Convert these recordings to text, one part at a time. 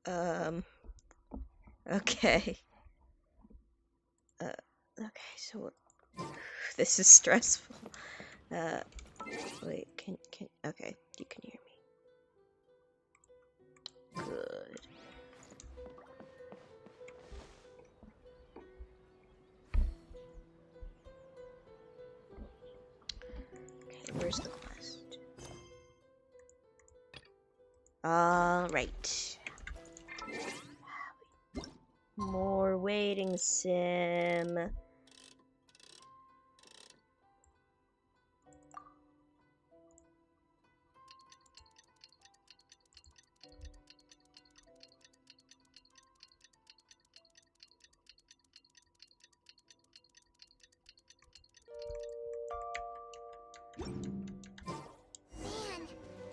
Um, okay. Okay, so this is stressful. Uh, wait, okay, you can hear me. Good. Okay, where's the quest? Alright. More waiting sim. Man,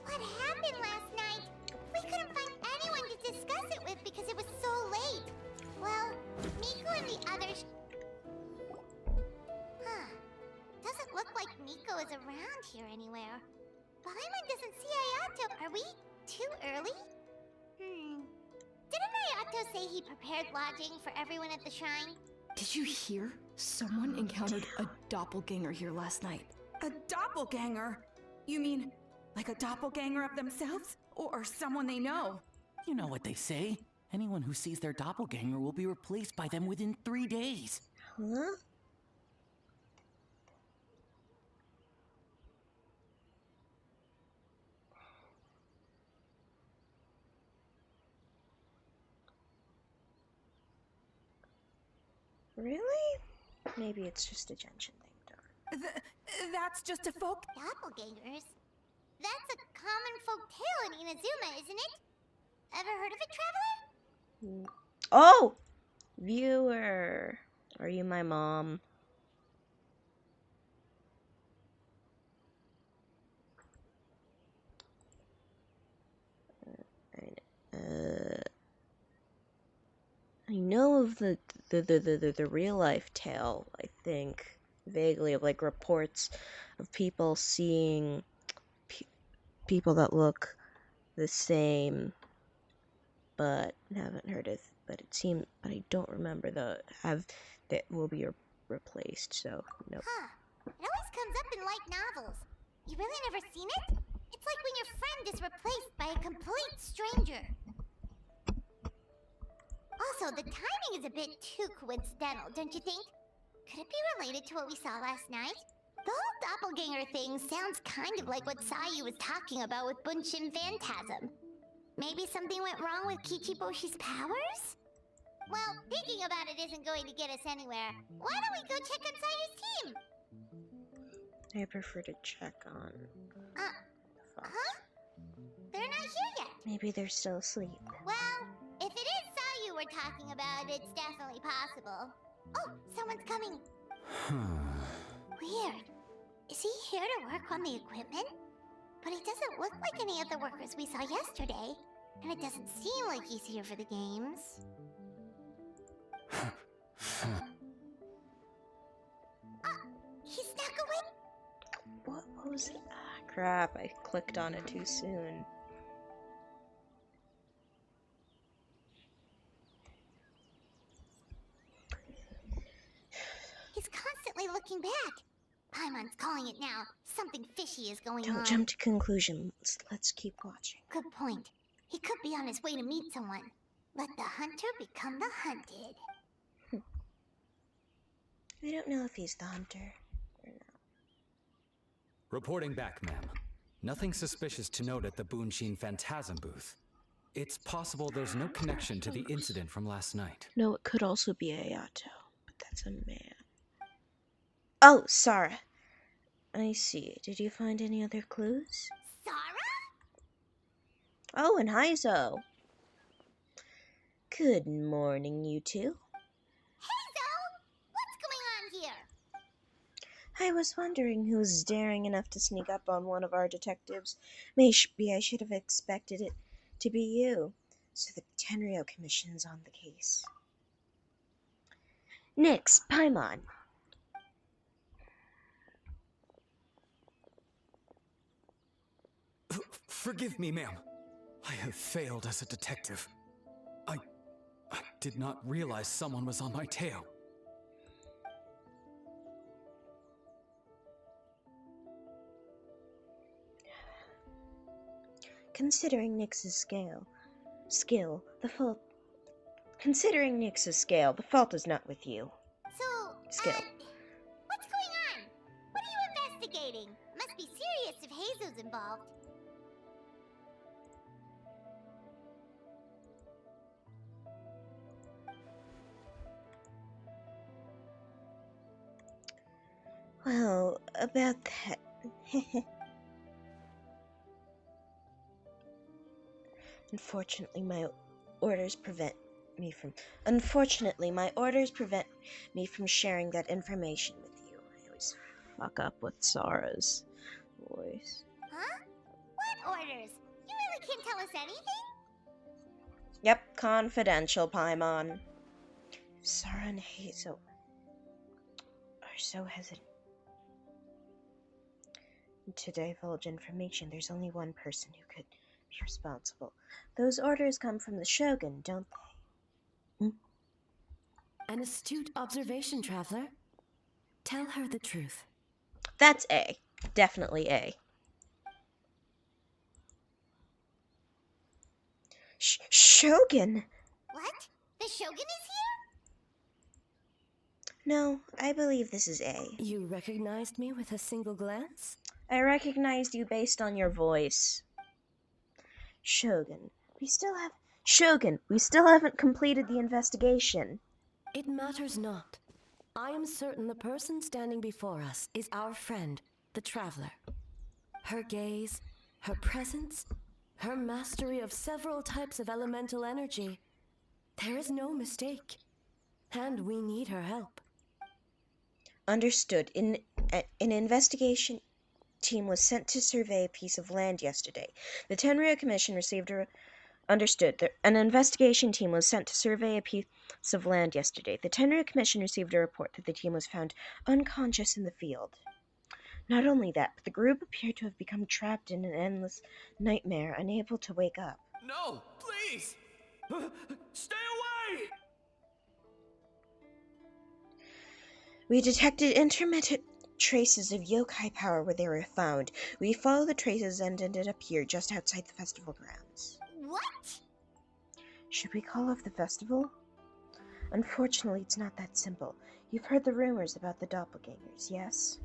what happened last night? We couldn't find anyone to discuss it with because it was so late. Well, Miko and the others... Huh. Doesn't look like Miko is around here anywhere. Paimon doesn't see Ayato. Are we too early? Didn't Ayato say he prepared lodging for everyone at the shrine? Did you hear? Someone encountered a doppelganger here last night. A doppelganger? You mean like a doppelganger of themselves? Or someone they know? You know what they say. Anyone who sees their doppelganger will be replaced by them within 3 days. Huh? Really? Maybe it's just a Genshin thing, done. That's just a folk... Doppelgangers? That's a common folk tale in Inazuma, isn't it? Ever heard of it, Traveler? Oh! Viewer. Are you my mom? I know of the real life tale, I think, vaguely, of like reports of people seeing people that look the same, but haven't heard of. But I don't remember that will be replaced. So no. Huh. It always comes up in light novels. You really never seen it? It's like when your friend is replaced by a complete stranger. Also, the timing is a bit too coincidental, don't you think? Could it be related to what we saw last night? The whole doppelganger thing sounds kind of like what Sayu was talking about with Bunshin Phantasm. Maybe something went wrong with Kichiboshi's powers? Well, thinking about it isn't going to get us anywhere. Why don't we go check on Sayu's team? I prefer to check on. Huh? They're not here yet. Maybe they're still asleep. Well, if it is Sayu we're talking about, it's definitely possible. Oh, someone's coming. Weird. Is he here to work on the equipment? But he doesn't look like any of the workers we saw yesterday. And it doesn't seem like he's here for the games. He snuck away? What was it? Ah, crap, I clicked on it too soon. He's constantly looking back. Paimon's calling it now. Something fishy is going on. Don't jump to conclusions. Let's keep watching. Good point. He could be on his way to meet someone. Let the hunter become the hunted. I don't know if he's the hunter or not. Reporting back, ma'am. Nothing suspicious to note at the Bunshin Phantasm booth. It's possible there's no connection to the incident from last night. No, it could also be Ayato, but that's a man. Oh, Sarah. I see. Did you find any other clues? Sarah? Oh, and Heizo. Good morning, you two. Hey, Zoe! What's going on here? I was wondering who was daring enough to sneak up on one of our detectives. Maybe I should have expected it to be you. So the Tenryo Commission's on the case. Nix, Paimon. Forgive me, ma'am. I have failed as a detective. I did not realize someone was on my tail. Considering Nyx's skill, the fault. Considering Nyx's scale, the fault is not with you. So, Skill. what's going on? What are you investigating? Must be serious if Jesus involved. Well, about that. Unfortunately, my orders prevent me from sharing that information with you. I always fuck up with Sara's voice. Huh? What orders? You really can't tell us anything? Yep, confidential, Paimon. If Sara and Hazel are so hesitant to divulge information, there's only one person who could be responsible. Those orders come from the Shogun, don't they? An astute observation, Traveler. Tell her the truth. That's A. Definitely A. Shogun? What? The Shogun is here? No, I believe this is A. You recognized me with a single glance? I recognized you based on your voice. Shogun, we still haven't completed the investigation. It matters not. I am certain the person standing before us is our friend, the Traveler. Her gaze, her presence, her mastery of several types of elemental energy. There is no mistake. And we need her help. Understood. An investigation team was sent to survey a piece of land yesterday. The Tenryou Commission received a... Understood. An investigation team was sent to survey a piece of land yesterday. The Tenryou Commission received a report that the team was found unconscious in the field. Not only that, but the group appeared to have become trapped in an endless nightmare, unable to wake up. No, please! Stay away! We detected intermittent traces of yokai power where they were found. We followed the traces and ended up here, just outside the festival grounds. What? Should we call off the festival? Unfortunately, it's not that simple. You've heard the rumors about the doppelgangers, yes?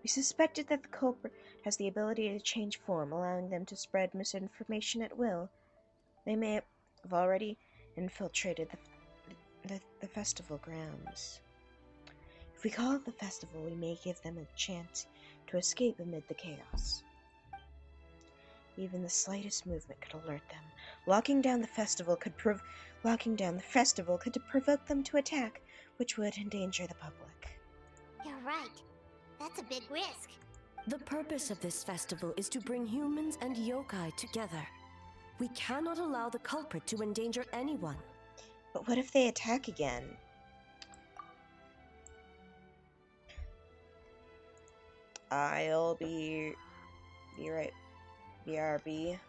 We suspected that the culprit has the ability to change form, allowing them to spread misinformation at will. They may have already infiltrated the festival grounds. If we call it the festival, we may give them a chance to escape amid the chaos. Even the slightest movement could alert them. Locking down the festival could provoke them to attack, which would endanger the public. You're right. That's a big risk. The purpose of this festival is to bring humans and yokai together. We cannot allow the culprit to endanger anyone. But what if they attack again? I'll be right. BRB.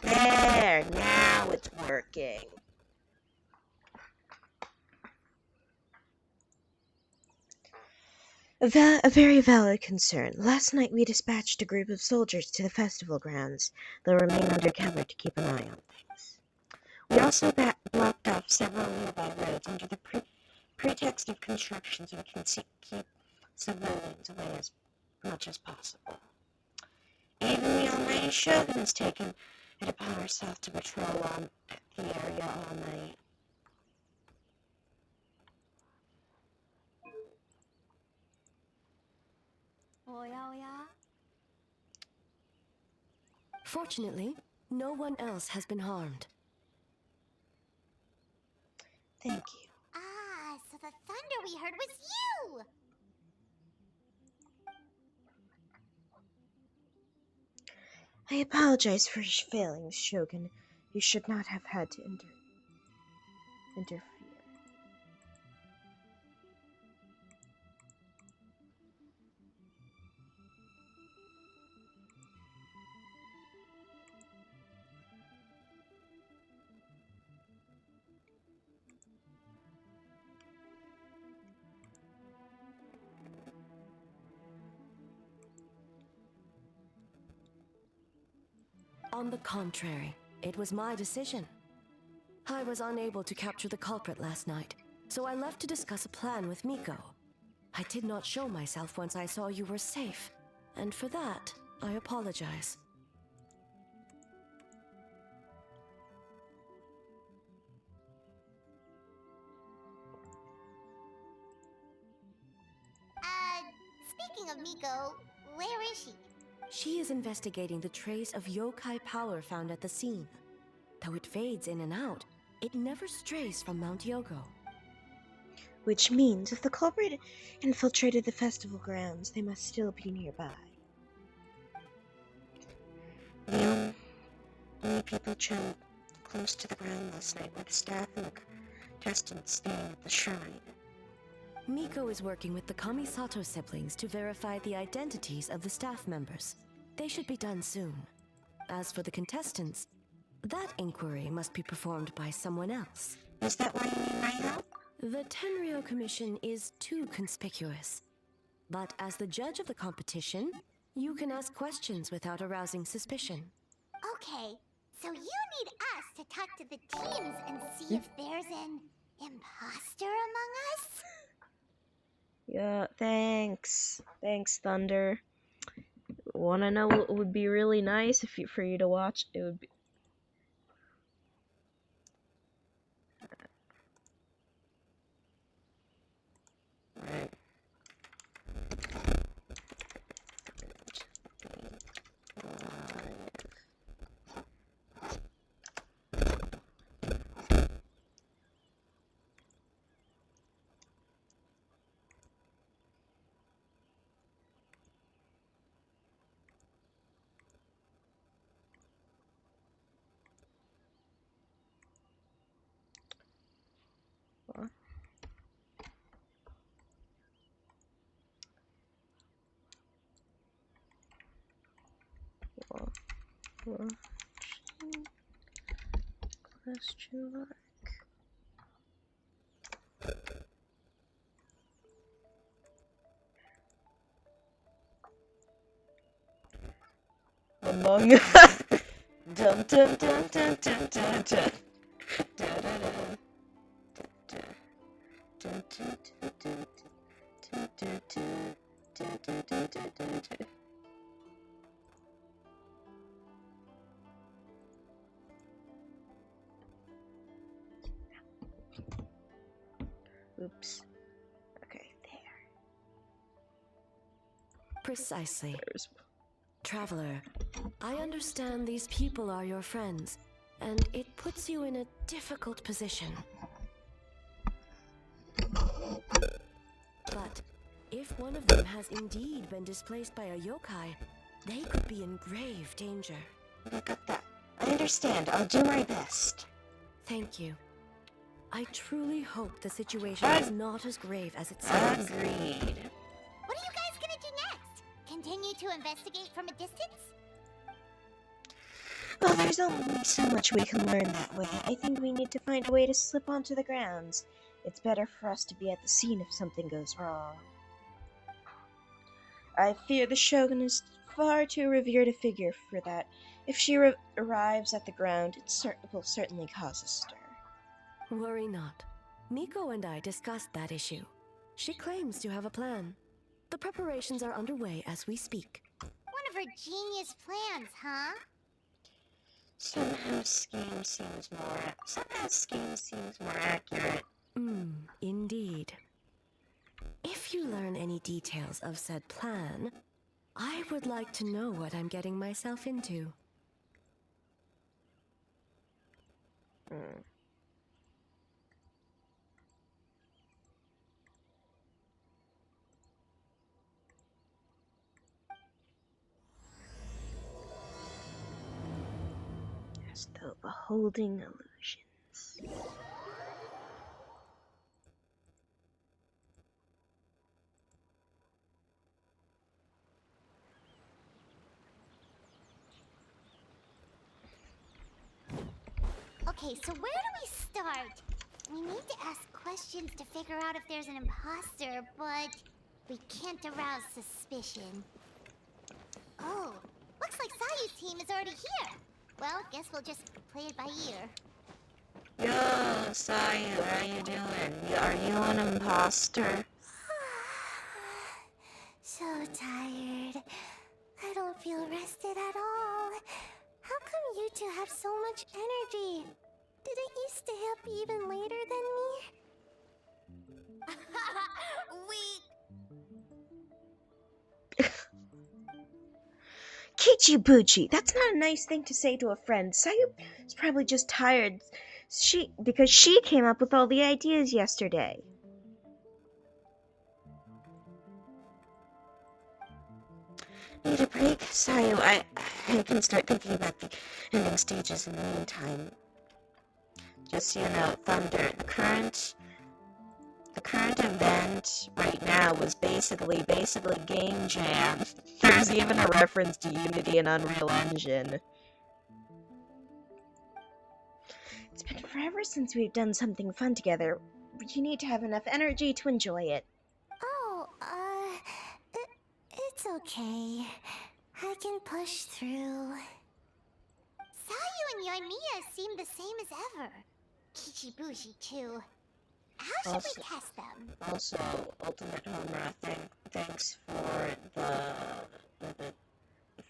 There, now it's working. A very valid concern. Last night we dispatched a group of soldiers to the festival grounds. They'll remain undercover to keep an eye on things. We also blocked off several nearby roads under the pretext of construction so we can keep civilians away as much as possible. Even the almighty Shogun has taken it upon herself to patrol on the area all night. Fortunately, no one else has been harmed. Thank you. Ah, so the thunder we heard was you! I apologize for your failings, Shogun. You should not have had to interfere. On the contrary, it was my decision. I was unable to capture the culprit last night, so I left to discuss a plan with Miko. I did not show myself once I saw you were safe, and for that, I apologize. Speaking of Miko, where is she? She is investigating the trace of yokai power found at the scene. Though it fades in and out, it never strays from Mount Yogo. Which means if the culprit infiltrated the festival grounds, they must still be nearby. The only people chilled close to the ground last night were the staff and the contestants staying at the shrine. Miko is working with the Kamisato siblings to verify the identities of the staff members. They should be done soon. As for the contestants, that inquiry must be performed by someone else. Is that why you need my help? The Tenryo Commission is too conspicuous. But as the judge of the competition, you can ask questions without arousing suspicion. Okay, so you need us to talk to the teams and see if there's an imposter among us? Yeah, thanks. Thanks, Thunder. Wanna know what would be really nice for you to watch? It would be... Right. Question mark. Among Us. Dun dun dun dun dun dun dun. Dun dun dun. Dun dun dun dun dun dun dun. Dun dun dun dun dun dun. Oops. Okay, Precisely. there's. Traveler, I understand these people are your friends, and it puts you in a difficult position. But if one of them has indeed been displaced by a yokai, they could be in grave danger. I got that. I understand. I'll do my best. Thank you. I truly hope the situation is not as grave as it seems. Agreed. What are you guys gonna do next? Continue to investigate from a distance? Well, there's only so much we can learn that way. I think we need to find a way to slip onto the grounds. It's better for us to be at the scene if something goes wrong. I fear the Shogun is far too revered a figure for that. If she arrives at the ground, it will certainly cause a stir. Worry not. Miko and I discussed that issue. She claims to have a plan. The preparations are underway as we speak. One of her genius plans, huh? Somehow scheme seems more accurate. Indeed. If you learn any details of said plan, I would like to know what I'm getting myself into. As though beholding illusions. Okay, so where do we start? We need to ask questions to figure out if there's an imposter, but we can't arouse suspicion. Oh, looks like Sayu's team is already here. Well, guess we'll just play it by ear. Yo, Sayu, how you doing? Are you an imposter? So tired. I don't feel rested at all. How come you two have so much energy? Didn't you stay up even later than me? Kichibuchi, that's not a nice thing to say to a friend. Sayu is probably just tired. Because she came up with all the ideas yesterday. Need a break, Sayu? I can start thinking about the ending stages in the meantime. Just so you know, Thunder, the current event right now was basically Game Jam. There's even a reference to Unity and Unreal Engine. It's been forever since we've done something fun together. You need to have enough energy to enjoy it. Oh, it's okay. I can push through. Sayu and Yoimiya seem the same as ever. Kichibushi, too. How should we test them? Also, Ultimate Homura, thanks for the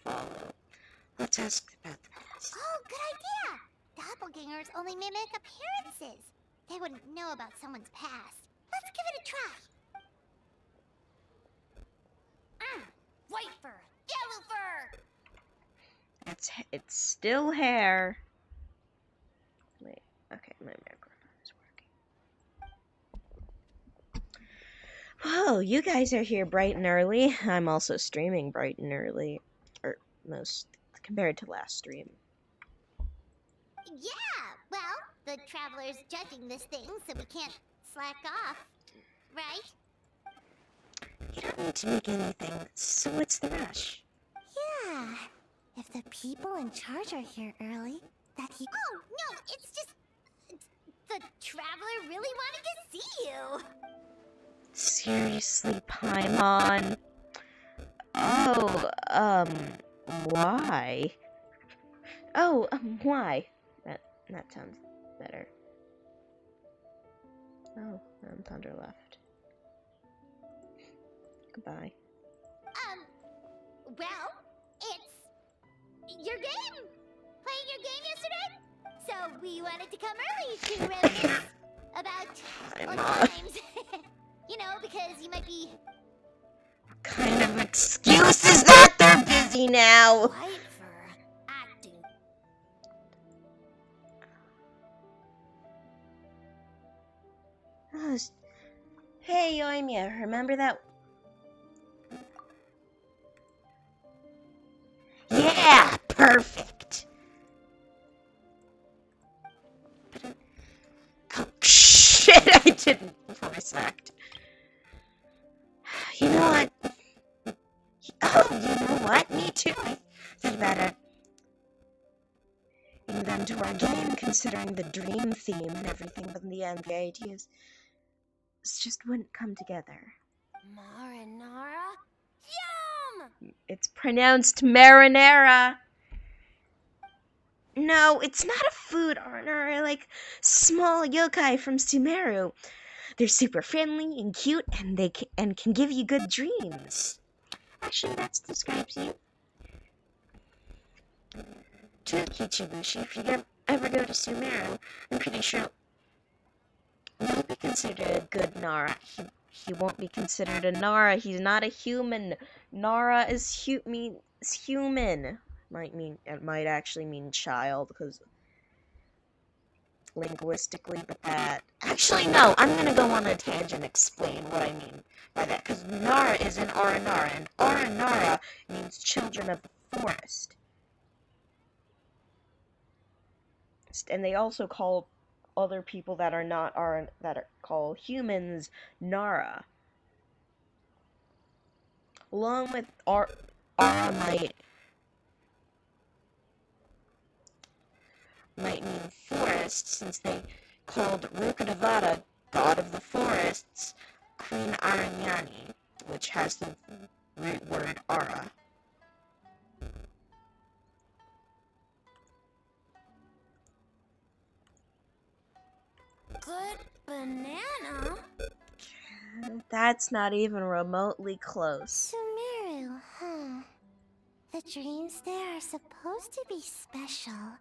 follow. Let's ask about the past. Oh, good idea! Doppelgangers only mimic appearances. They wouldn't know about someone's past. Let's give it a try. White fur! Yellow fur! It's still hair. Wait, okay, my microphone is working. Whoa, you guys are here bright and early. I'm also streaming bright and early. Or most compared to last stream. Yeah, well, the Traveler's judging this thing, so we can't slack off, right? You don't need to make anything, so what's the rush? Yeah. If the people in charge are here early, that he... Oh, no, it's just... The Traveler really wanted to see you! Seriously, Paimon? Oh, why? Oh, why? That sounds better. Oh, Thunder left. Goodbye. Well, it's your game! Playing your game yesterday? So we wanted to come early to reminisce about old times. You know, because you might be What kind of excuse is that? They're busy now. quiet for acting. Oh, hey, Yoimiya, remember that? Yeah, perfect. Oh, shit, I didn't voice act. You know what? Oh, you know what? Me too. I said better. And then to our game, considering the dream theme and everything, but in the end, the ideas just wouldn't come together. Marinara? Yum! It's pronounced marinara. No, it's not a food honor like small yokai from Sumeru. They're super friendly and cute, and they can give you good dreams. Actually, that describes you. To Kichibushi, if you ever go to Sumeru, I'm pretty sure you'll be considered a good Nara. He won't be considered a Nara. He's not a human. Nara is human. It might actually mean child, because linguistically, but that actually no. I'm gonna go on a tangent and explain what I mean by that, because Nara is in Aranara, and Aranara means children of the forest. And they also call other people that are not that are called humans Nara. Along with Ara might mean forest, since they called Rukkhadevata, god of the forests, Queen Aranyani, which has the root word Ara. Good banana? That's not even remotely close. Sumeru, huh? The dreams there are supposed to be special.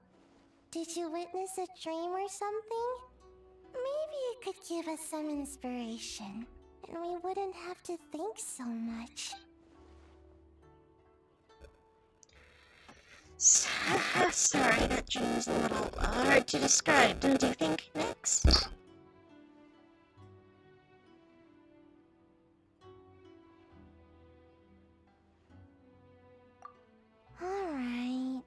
Did you witness a dream or something? Maybe it could give us some inspiration, and we wouldn't have to think so much. Sorry, that dream's a little hard to describe, don't you think, Nix? Alright.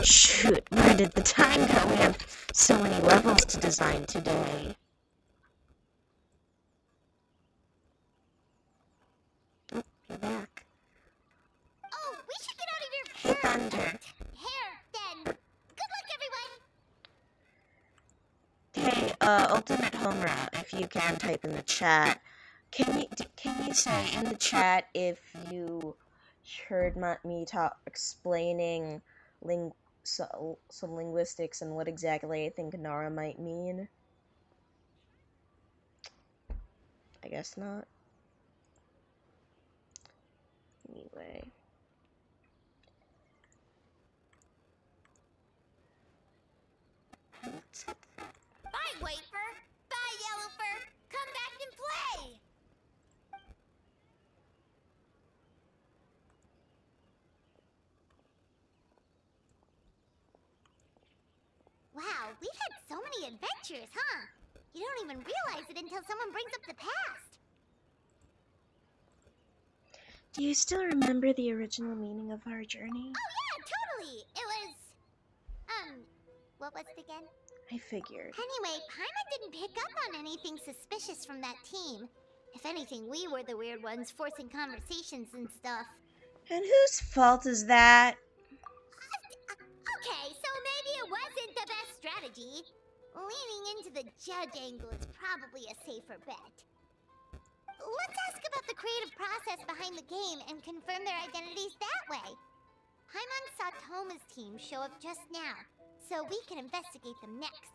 Shoot, where did the time go? We have so many levels to design today. Oh, you're back. Oh, we should get out of here. Hey, Thunder. Here, then. Good luck, everyone. Hey, Ultimate Homura, if you can type in the chat. Can you say in the chat if you heard me explaining some linguistics and what exactly I think Nara might mean? I guess not. Anyway. Bye, Wafer. Bye, Yellowfur. Come back and play. Wow, we've had so many adventures, huh? You don't even realize it until someone brings up the past. Do you still remember the original meaning of our journey? Oh yeah, totally. It was, what was it again? I figured. Anyway, Paimon didn't pick up on anything suspicious from that team. If anything, we were the weird ones forcing conversations and stuff. And whose fault is that? Okay, so maybe it wasn't the best strategy. Leaning into the judge angle is probably a safer bet. Let's ask about the creative process behind the game and confirm their identities that way. Paimon saw Toma's team show up just now, so we can investigate them next.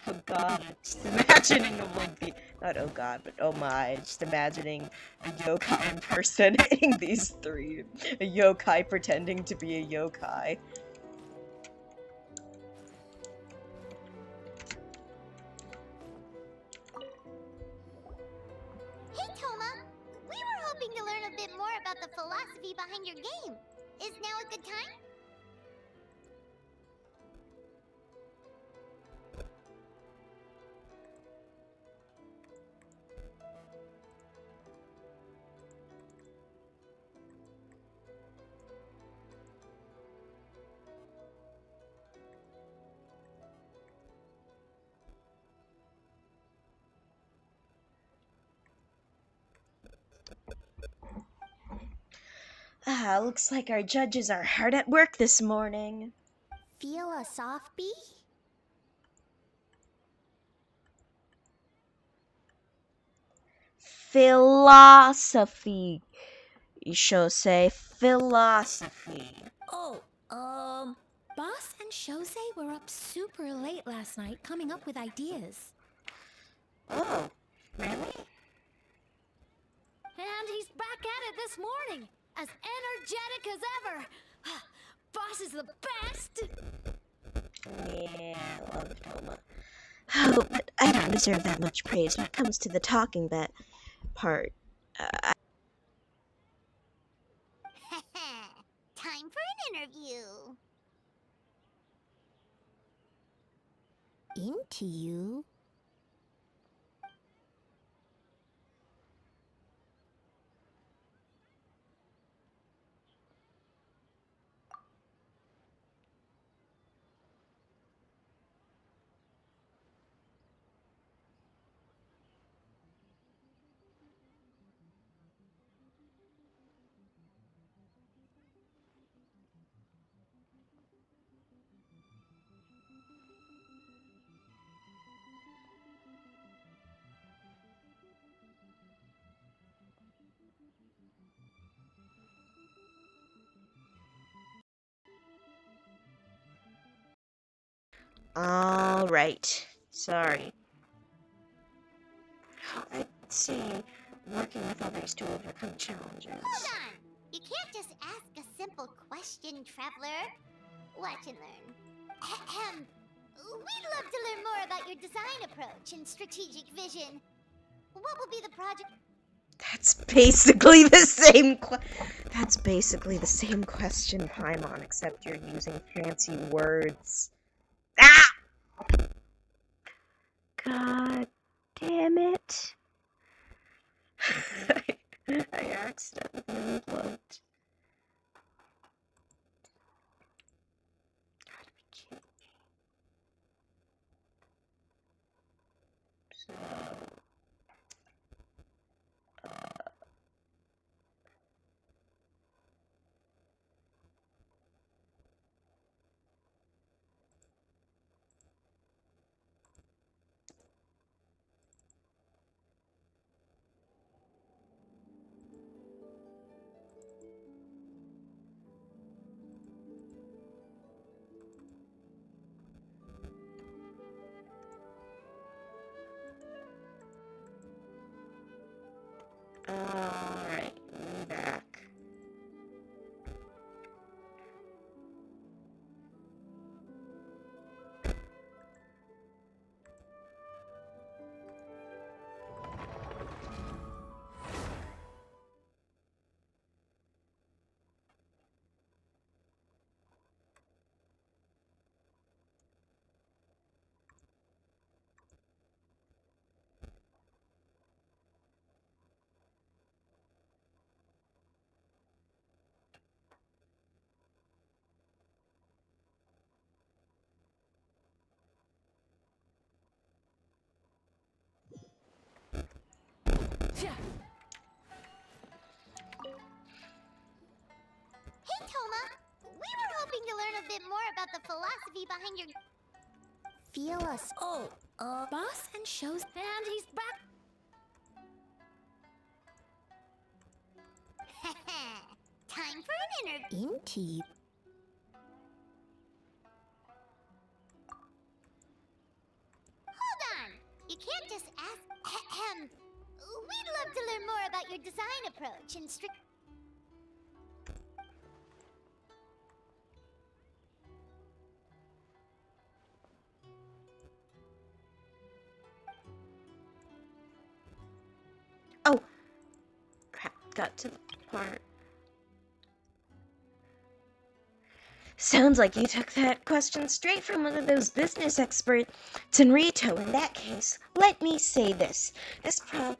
Oh god, just imagining like the, not oh god, but oh my, just imagining a yokai impersonating these three. A yokai pretending to be a yokai. Hey Toma, we were hoping to learn a bit more about the philosophy behind your game. Is now a good time? Ah, looks like our judges are hard at work this morning. Feel a soft bee? Philosophy. Shosei, philosophy. Oh, Boss and Shosei were up super late last night coming up with ideas. Oh, really? And he's back at it this morning, as energetic as ever. Boss is the best! Yeah, I love Toma. Oh, but I don't deserve that much praise when it comes to the talking bet part. Time for an interview. Into you? Alright. Sorry. I'd say working with others to overcome challenges. Hold on! You can't just ask a simple question, Traveler. Watch and learn. Ahem. We'd love to learn more about your design approach and strategic vision. What will be the project? That's basically the same That's basically the same question, Paimon, except you're using fancy words. Ah! God damn it. I accidentally looked. Gotta be kidding me. So, bit more about the philosophy behind your... Feel us. Oh, boss and shows. And he's back. Time for an interview. Inky. Hold on. You can't just ask... We'd love to learn more about your design approach and strict... Oh! Crap, got to the part. Sounds like you took that question straight from one of those business experts in Rito. In that case, let me say this. This product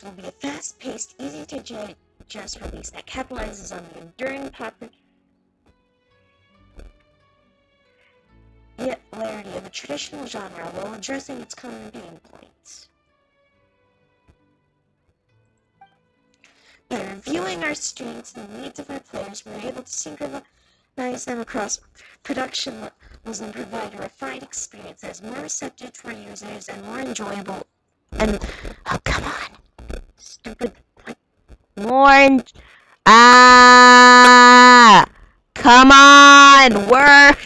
will be a fast-paced, easy-to-digest release that capitalizes on the enduring popularity of a traditional genre while addressing its common pain points. By reviewing our strengths and the needs of our players, we're able to synchronize them across production levels and provide a refined experience that is more receptive to our users and more enjoyable. And oh, come on, stupid! Come on, work.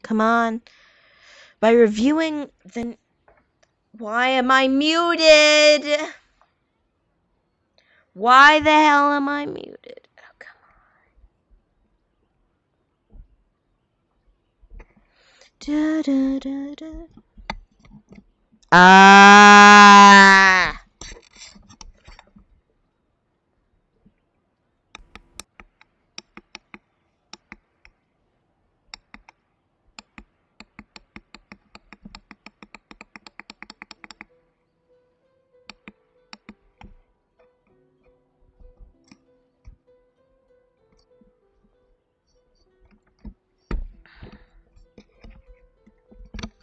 Come on. By reviewing the... Why am I muted? Why the hell am I muted? Oh, come on. Da, da, da, da. Ah!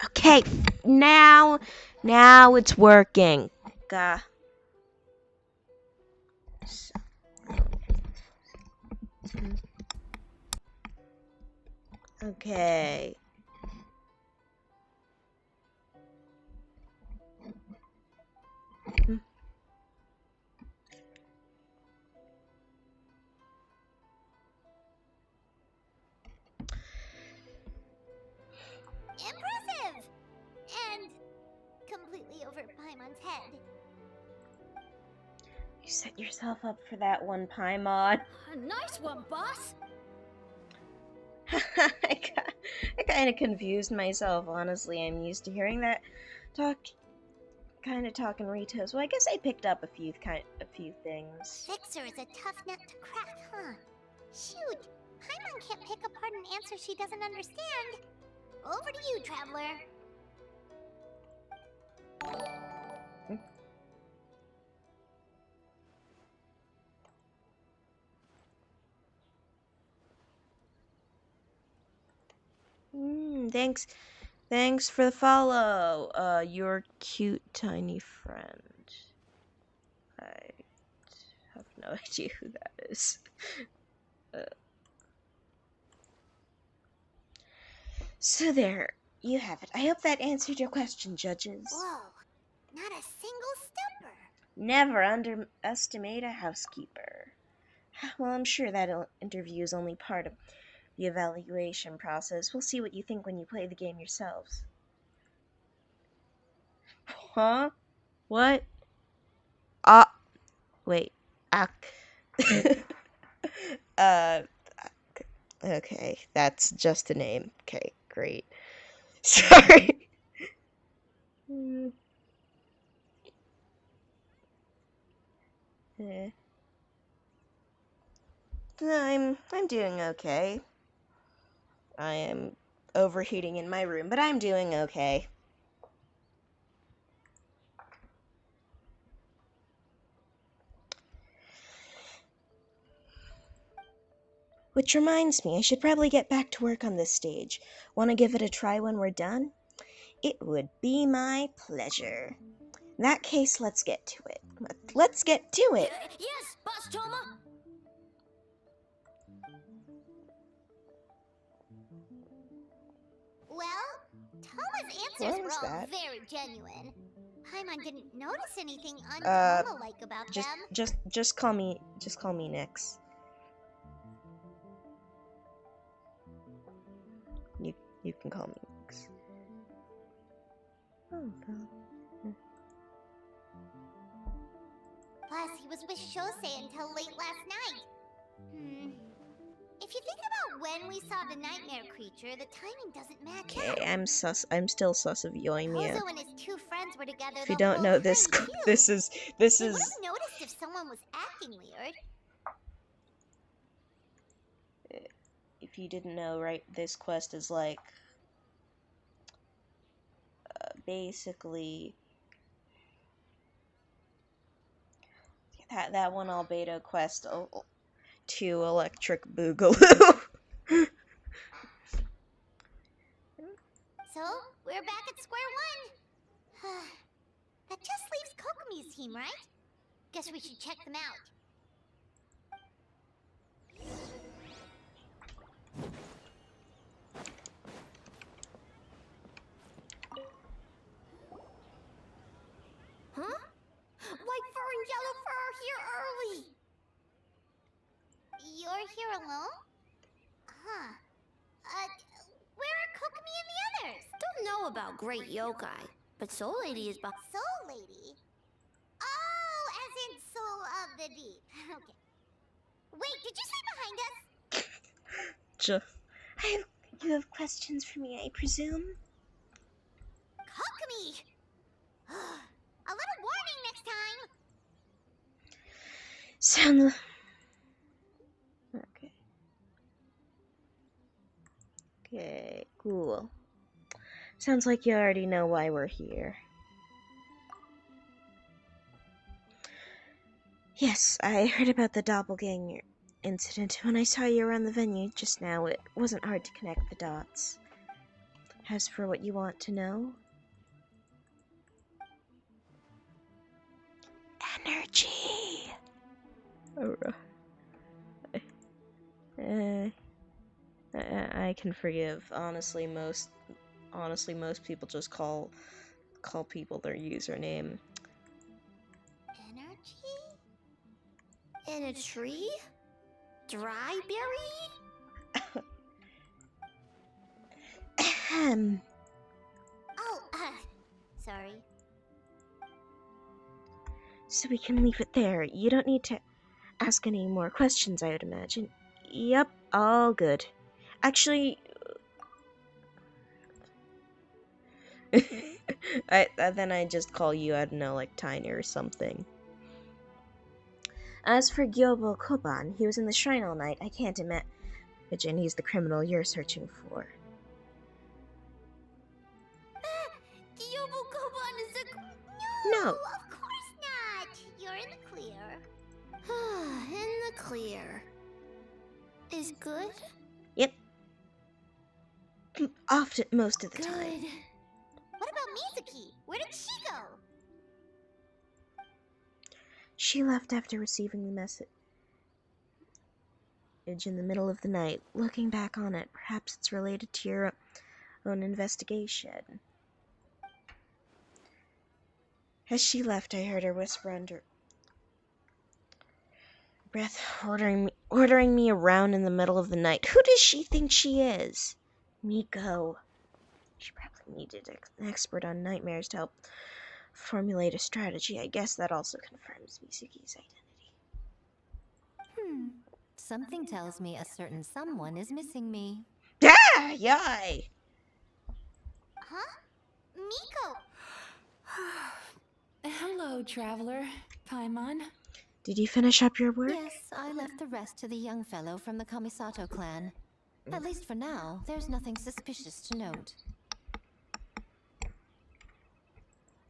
Okay, now it's working. Okay. Impressive! And completely over Paimon's head. You set yourself up for that one, Paimon. A nice one, boss. I kind of confused myself, honestly. I'm used to hearing that kind of talk in Ritos. Well, I guess I picked up a few things. Fixer is a tough nut to crack, huh? Shoot, Paimon can't pick apart an answer she doesn't understand. Over to you, Traveler. Thanks for the follow, your cute tiny friend. I have no idea who that is. So there, you have it. I hope that answered your question, judges. Whoa, not a single stumper. Never underestimate a housekeeper. Well, I'm sure that interview is only part of the evaluation process. We'll see what you think when you play the game yourselves. Huh? What? Wait. Okay, that's just a name. Okay, great. Sorry. I'm doing okay. I am overheating in my room, but I'm doing okay. Which reminds me, I should probably get back to work on this stage. Want to give it a try when we're done? It would be my pleasure. In that case, let's get to it. Let's get to it! Yes, Boss Toma. Well, Toma's What answers was were all that? very genuine. Paimon didn't notice anything Uh, un-Toma-like about Just, them. just call me Nix. You can call me Nix. Oh, well. Plus, he was with Shosei until late last night. If you think about when we saw the nightmare creature, the timing doesn't match Okay, up. I'm still sus of Yoimiya. Kozo and his two friends were together If you the don't whole know this, time, too. this is They would have noticed if someone was acting weird. if you didn't know, right? This quest is like basically that one Albedo quest to Electric Boogaloo. So, we're back at square one. That just leaves Kokomi's team, right? Guess we should check them out. Huh? White fur and yellow fur are here early. You're here alone? Huh. Where are Kokomi and the others? Don't know about great yokai, but Soul Lady is behind. Soul Lady? Oh, as in Soul of the Deep. Okay. Wait, did you say behind us? You have questions for me, I presume? Kokomi! A little warning next time! Sound. Okay. Okay, cool. Sounds like you already know why we're here. Yes, I heard about the doppelganger incident when I saw you around the venue just now. It wasn't hard to connect the dots. As for what you want to know... Energy! I can forgive. Honestly, most people just call people their username. Energy? In a tree? Dry berry? Ahem. Oh, sorry. So we can leave it there. You don't need to ask any more questions, I would imagine. Yep, all good. Actually... then I just call you, I don't know, like Tiny or something. As for Gyobo Koban, he was in the shrine all night. I can't imagine he's the criminal you're searching for. Gyobu Koban is a... No! Of course not! You're in the clear. In the clear. Is good? Yep. Often, most of the time. Good. What about Mizuki? Where did she go? She left after receiving the message in the middle of the night. Looking back on it, perhaps it's related to your own investigation. As she left, I heard her whisper under breath, ordering me around in the middle of the night. Who does she think she is? Miko. She probably needed an expert on nightmares to help formulate a strategy. I guess that also confirms Mizuki's identity. Something tells me a certain someone is missing me. Ah! Yay! Huh? Miko! Hello, traveler. Paimon. Did you finish up your work? Yes, I left the rest to the young fellow from the Kamisato clan. At least for now, there's nothing suspicious to note.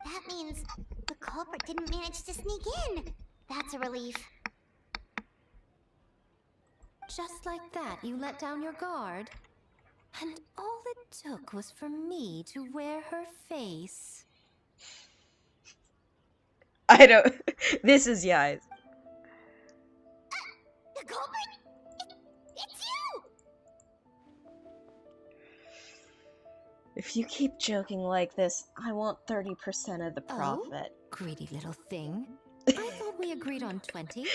That means the culprit didn't manage to sneak in. That's a relief. just like that, you let down your guard. And all it took was for me to wear her face. I don't. This is Yais. The culprit? It's you! If you keep joking like this, I want 30% of the profit. Greedy little thing. I thought we agreed on 20.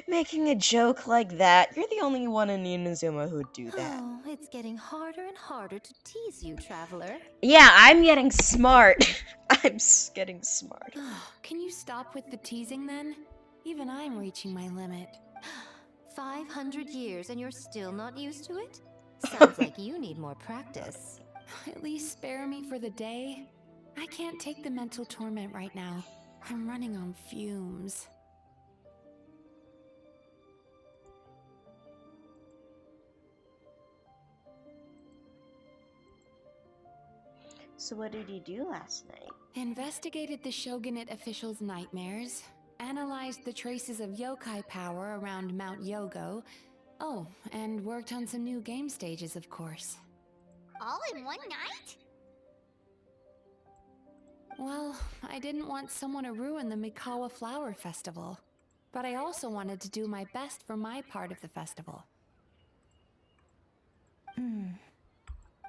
Making a joke like that, you're the only one in Inazuma who'd do that. Oh, it's getting harder and harder to tease you, traveler. Yeah, I'm getting smart. Getting smart. Can you stop with the teasing then? Even I'm reaching my limit. 500 years and you're still not used to it? Sounds like you need more practice. At least spare me for the day. I can't take the mental torment right now. I'm running on fumes. So what did you do last night? Investigated the Shogunate officials' nightmares, analyzed the traces of yokai power around Mount Yogo. Oh, and worked on some new game stages, of course. All in one night? Well, I didn't want someone to ruin the Mikawa Flower Festival, but I also wanted to do my best for my part of the festival.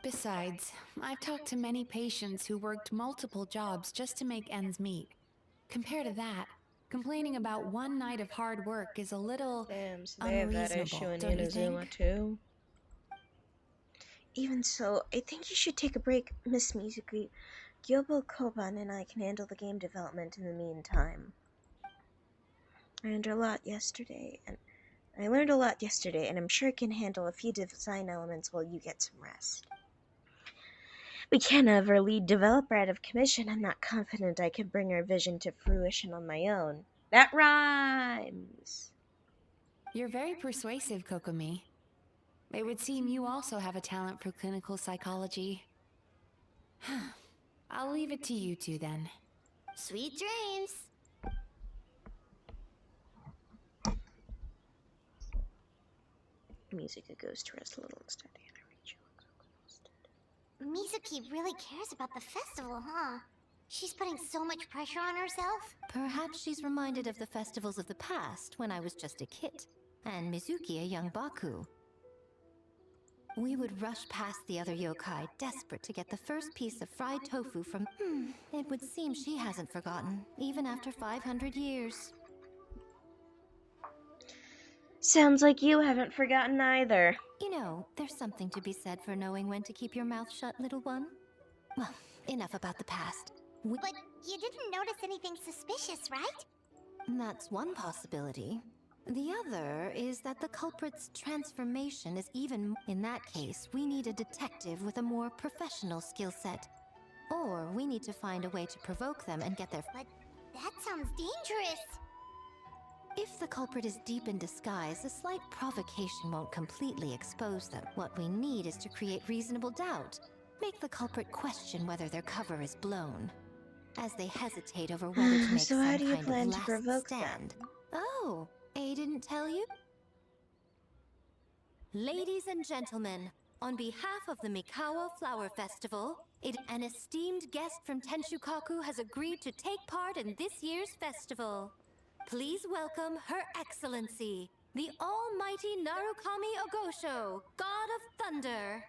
Besides, I've talked to many patients who worked multiple jobs just to make ends meet. Compared to that, complaining about one night of hard work is a little Damn, so they have that issue unreasonable, in don't you Inazuma think? too. Even so, I think you should take a break, Miss Mizuki. Gyobo Koban and I can handle the game development in the meantime. I learned a lot yesterday, and I'm sure I can handle a few design elements while you get some rest. We can't have our lead developer out of commission. I'm not confident I can bring our vision to fruition on my own. That rhymes! You're very persuasive, Kokomi. It would seem you also have a talent for clinical psychology. I'll leave it to you two then. Sweet dreams! Musica goes to rest a little instead. Mizuki really cares about the festival, huh? She's putting so much pressure on herself. Perhaps she's reminded of the festivals of the past when I was just a kid, and Mizuki a young Baku. We would rush past the other yokai, desperate to get the first piece of fried tofu from... It would seem she hasn't forgotten, even after 500 years. Sounds like you haven't forgotten either. You know, there's something to be said for knowing when to keep your mouth shut, little one. Well, enough about the past. But you didn't notice anything suspicious, right? That's one possibility. The other is that the culprit's transformation is even... In that case, we need a detective with a more professional skill set. Or we need to find a way to provoke them and get their... But that sounds dangerous. If the culprit is deep in disguise, a slight provocation won't completely expose them. What we need is to create reasonable doubt. Make the culprit question whether their cover is blown. As they hesitate over whether to make So some how do you kind plan of to last provoke them? stand. Oh, A didn't tell you? Ladies and gentlemen, on behalf of the Mikawa Flower Festival, an esteemed guest from Tenshukaku has agreed to take part in this year's festival. Please welcome Her Excellency, the Almighty Narukami Ogosho, God of Thunder.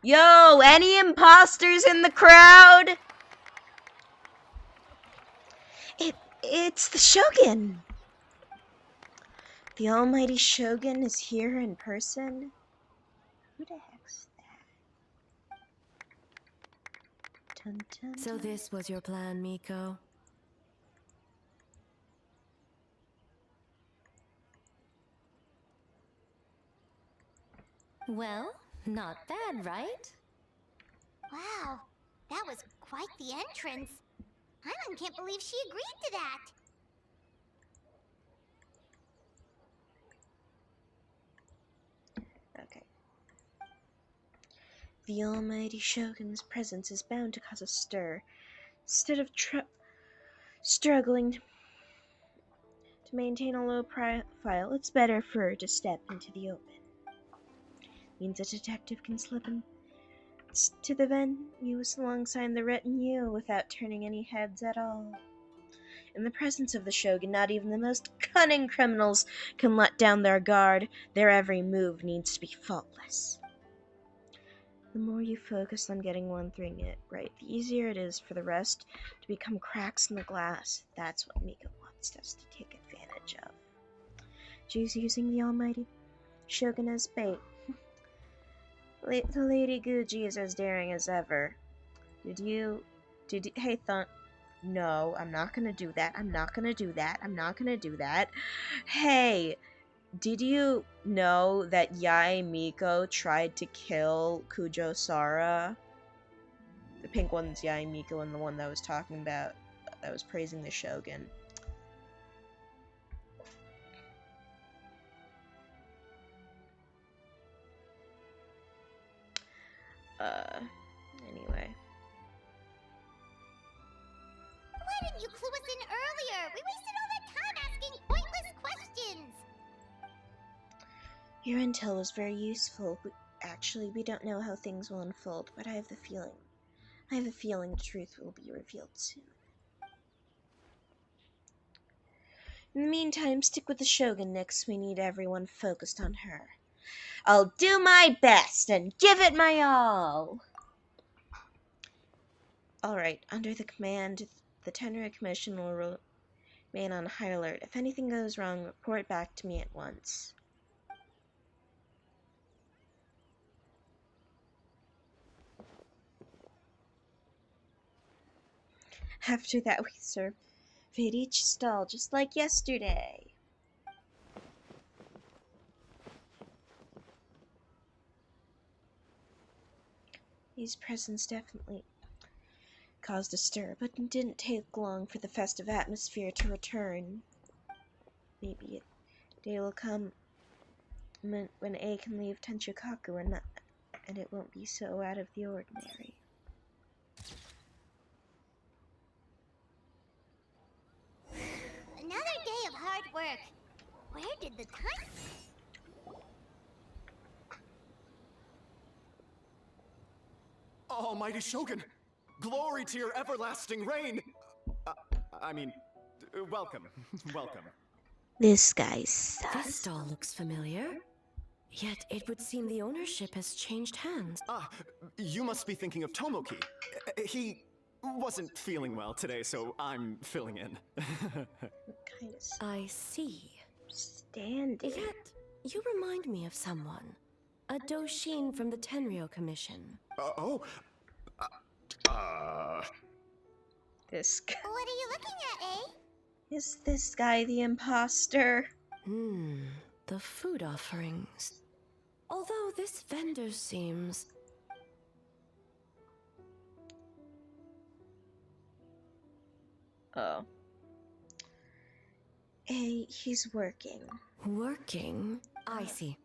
Yo, any imposters in the crowd? It's the Shogun. The almighty Shogun is here in person. Who the heck's that? Dun, dun, So dun. this was your plan, Miko? Well, not bad, right? Wow, that was quite the entrance. Paimon can't believe she agreed to that. Okay. The almighty Shogun's presence is bound to cause a stir. Instead of struggling to maintain a low profile, it's better for her to step into the open. Means a detective can slip into the venue alongside the retinue without turning any heads at all. In the presence of the Shogun, not even the most cunning criminals can let down their guard. Their every move needs to be faultless. The more you focus on getting one thing right, the easier it is for the rest to become cracks in the glass. That's what Mika wants us to take advantage of. She's using the almighty Shogun as bait. The Lady Guji is as daring as ever. Hey, no, I'm not gonna do that. I'm not gonna do that. Hey, did you know that Yae Miko tried to kill Kujo Sara? The pink one's Yae Miko, and the one that was talking about, that was praising the Shogun. Anyway. Why didn't you clue us in earlier? We wasted all that time asking pointless questions. Your intel was very useful. Actually, we don't know how things will unfold, but I have a feeling the truth will be revealed soon. In the meantime, stick with the Shogun, Nix. We need everyone focused on her. I'll do my best and give it my all! Alright, under the command, the Tenryou Commission will remain on high alert. If anything goes wrong, report back to me at once. After that, we surveyed each stall, just like yesterday. These presents definitely caused a stir, but it didn't take long for the festive atmosphere to return. Maybe a day will come when A can leave Tenchukaku and it won't be so out of the ordinary. Another day of hard work. Where did the time... Almighty Shogun! Glory to your everlasting reign! Welcome. Welcome. This guy sucks. This stall looks familiar. Yet it would seem the ownership has changed hands. You must be thinking of Tomoki. He wasn't feeling well today, so I'm filling in. Kind of I see. standing. Yet, you remind me of someone. A Doshin from the Tenryou Commission. This guy. What are you looking at, eh? Is this guy the imposter? The food offerings. Although this vendor seems... Oh. Hey, he's working. Working? I see.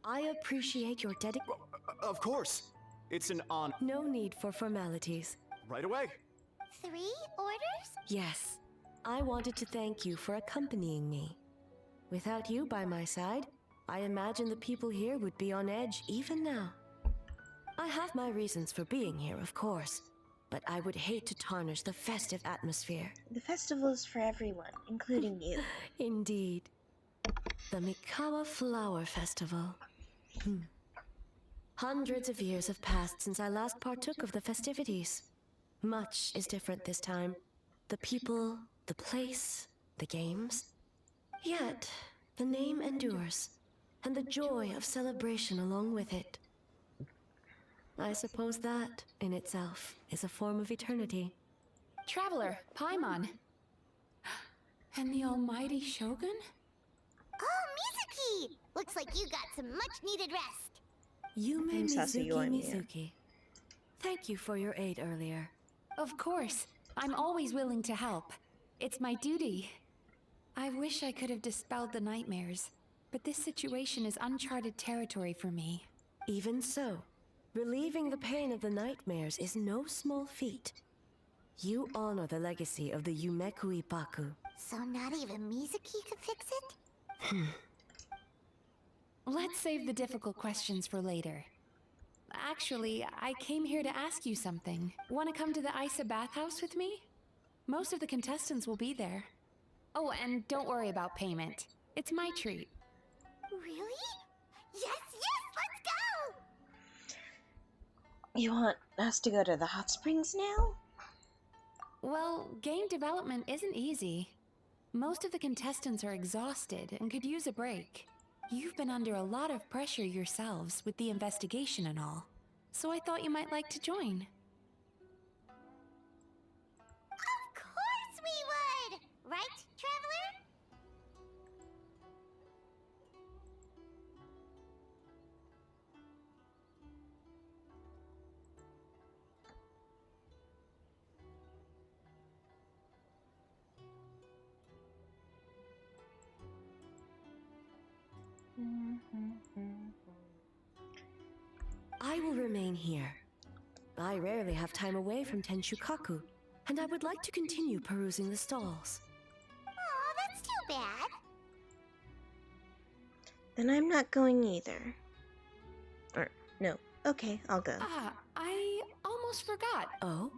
I appreciate your dedication. Of course. It's an honor. No need for formalities. Right away. 3 orders? Yes. I wanted to thank you for accompanying me. Without you by my side, I imagine the people here would be on edge even now. I have my reasons for being here, of course, but I would hate to tarnish the festive atmosphere. The festival is for everyone, including you. Indeed. The Mikawa Flower Festival. Hundreds of years have passed since I last partook of the festivities. Much is different this time. The people, the place, the games. Yet, the name endures, and the joy of celebration along with it. I suppose that, in itself, is a form of eternity. Traveler, Paimon. And the almighty Shogun? Oh, Mizuki! Looks like you got some much-needed rest. Yume I'm Mizuki Sasuke, I'm here. Mizuki. Thank you for your aid earlier. Of course. I'm always willing to help. It's my duty. I wish I could have dispelled the nightmares, but this situation is uncharted territory for me. Even so, relieving the pain of the nightmares is no small feat. You honor the legacy of the Yumeku Ippaku. So not even Mizuki could fix it? Let's save the difficult questions for later. Actually, I came here to ask you something. Want to come to the Isa bathhouse with me? Most of the contestants will be there. Oh, and don't worry about payment. It's my treat. Really? Yes, let's go! You want us to go to the hot springs now? Well, game development isn't easy. Most of the contestants are exhausted and could use a break. You've been under a lot of pressure yourselves with the investigation and all, so I thought you might like to join. Of course we would! Right, Traveler? I will remain here. I rarely have time away from Tenshukaku, and I would like to continue perusing the stalls. Aw, that's too bad. Then I'm not going either. Or, no. Okay, I'll go. Ah, I almost forgot. Oh?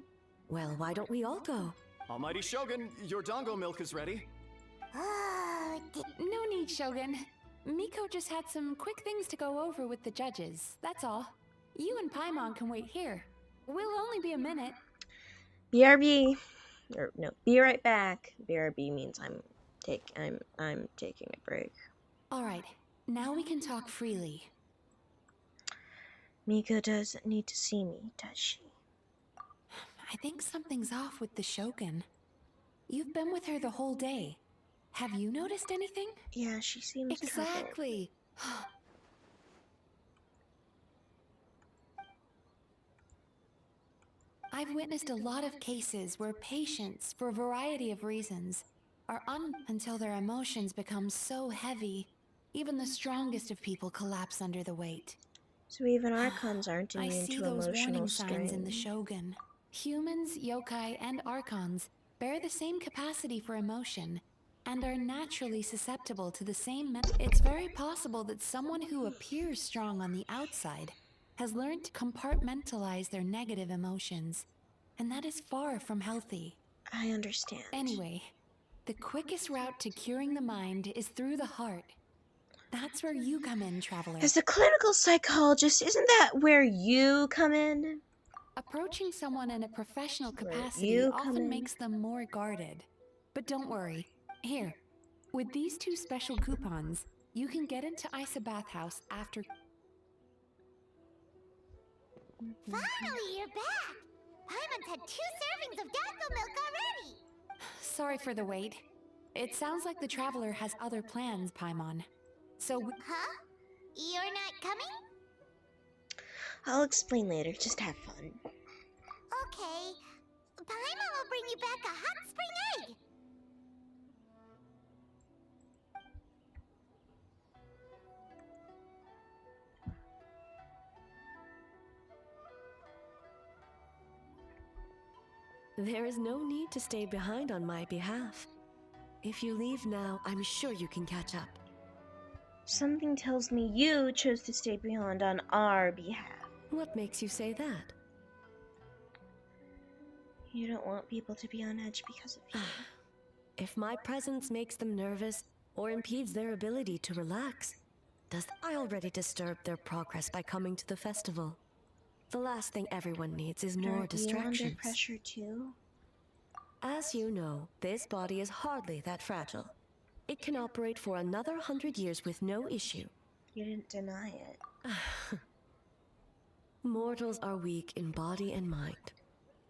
Well, why don't we all go? Almighty Shogun, your dango milk is ready. Oh, No need, Shogun. Miko just had some quick things to go over with the judges, that's all. You and Paimon can wait here. We'll only be a minute. BRB. Or, no, be right back. BRB means I'm taking a break. Alright, now we can talk freely. Miko doesn't need to see me, does she? I think something's off with the Shogun. You've been with her the whole day. Have you noticed anything? Yeah, she seems troubled. Exactly. I've witnessed a lot of cases where patients, for a variety of reasons, are until their emotions become so heavy, even the strongest of people collapse under the weight. So even Archons aren't I immune see to those emotional warning signs in the strain. Shogun. Humans, yokai, and Archons bear the same capacity for emotion and are naturally susceptible to the same It's very possible that someone who appears strong on the outside has learned to compartmentalize their negative emotions, and that is far from healthy. I understand. Anyway, the quickest route to curing the mind is through the heart. That's where you come in, Traveler. As a clinical psychologist, isn't that where you come in? Approaching someone in a professional Where capacity you come often in. makes them more guarded. But don't worry. Here, with these 2 special coupons, you can get into Isa Bathhouse after... finally you're back! Paimon's had 2 servings of dango milk already! Sorry for the wait. It sounds like the Traveler has other plans, Paimon. So... Huh? You're not coming? I'll explain later. Just have fun. Okay. Paimon will bring you back a hot spring egg! There is no need to stay behind on my behalf. If you leave now, I'm sure you can catch up. Something tells me you chose to stay behind on our behalf. What makes you say that? You don't want people to be on edge because of you. If my presence makes them nervous or impedes their ability to relax, does I already disturb their progress by coming to the festival? The last thing everyone needs is more Aren't you distractions. under pressure too? As you know, this body is hardly that fragile. It can operate for another 100 years with no issue. You didn't deny it. Mortals are weak in body and mind.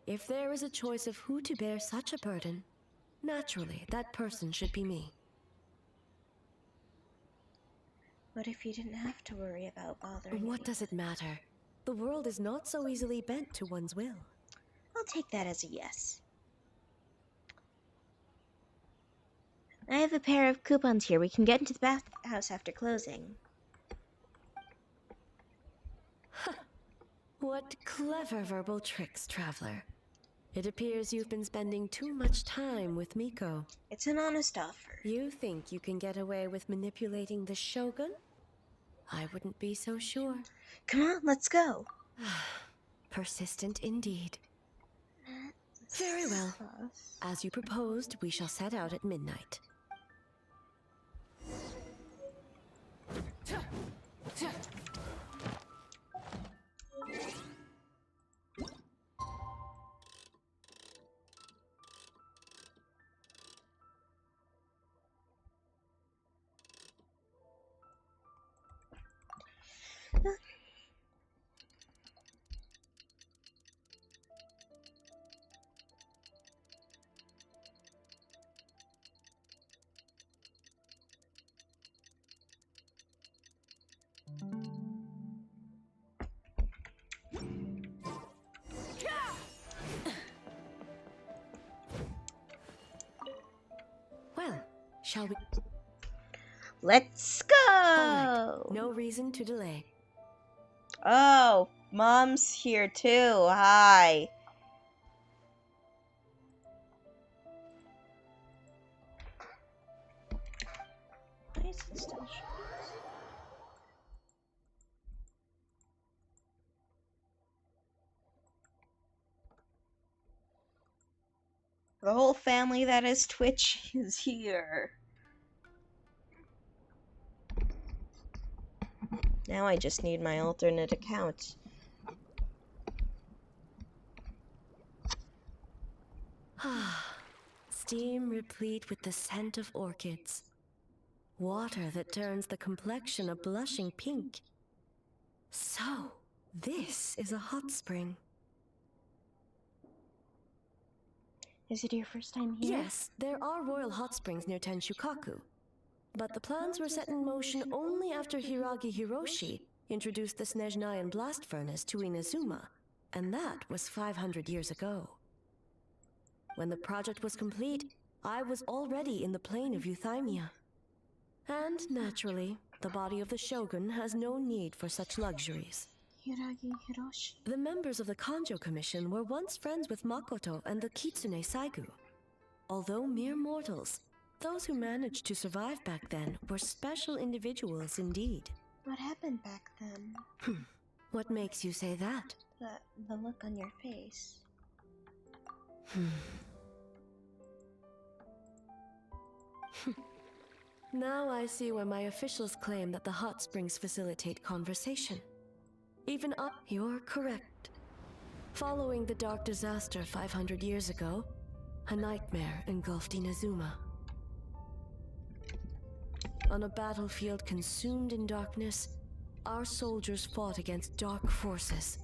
If there is a choice of who to bear such a burden, naturally that person should be me. What if you didn't have to worry about bothering What me? does it matter? The world is not so easily bent to one's will. I'll take that as a yes. I have a pair of coupons here. We can get into the bathhouse after closing. What clever verbal tricks, Traveler. It appears you've been spending too much time with Miko. It's an honest offer. You think you can get away with manipulating the Shogun? I wouldn't be so sure. Come on, let's go. Persistent indeed. Very well. As you proposed, we shall set out at midnight. Well, shall we? Let's go! All right. No reason to delay. Oh, Mom's here too. Hi. Why is it still showing? The whole family that is Twitch is here. Now I just need my alternate account. Steam replete with the scent of orchids. Water that turns the complexion a blushing pink. So, this is a hot spring. Is it your first time here? Yes, there are royal hot springs near Tenshukaku. But the plans were set in motion only after Hiragi Hiroshi introduced the Snezhnayan blast furnace to Inazuma, and that was 500 years ago. When the project was complete, I was already in the plain of Euthymia. And naturally, the body of the Shogun has no need for such luxuries. Hiragi Hiroshi. The members of the Kanjo Commission were once friends with Makoto and the Kitsune Saigu. Although mere mortals, those who managed to survive back then were special individuals indeed. What happened back then? What makes you say that? The look on your face. Now I see why my officials claim that the hot springs facilitate conversation. Even up, you're correct. Following the dark disaster 500 years ago, a nightmare engulfed Inazuma. On a battlefield consumed in darkness, our soldiers fought against dark forces,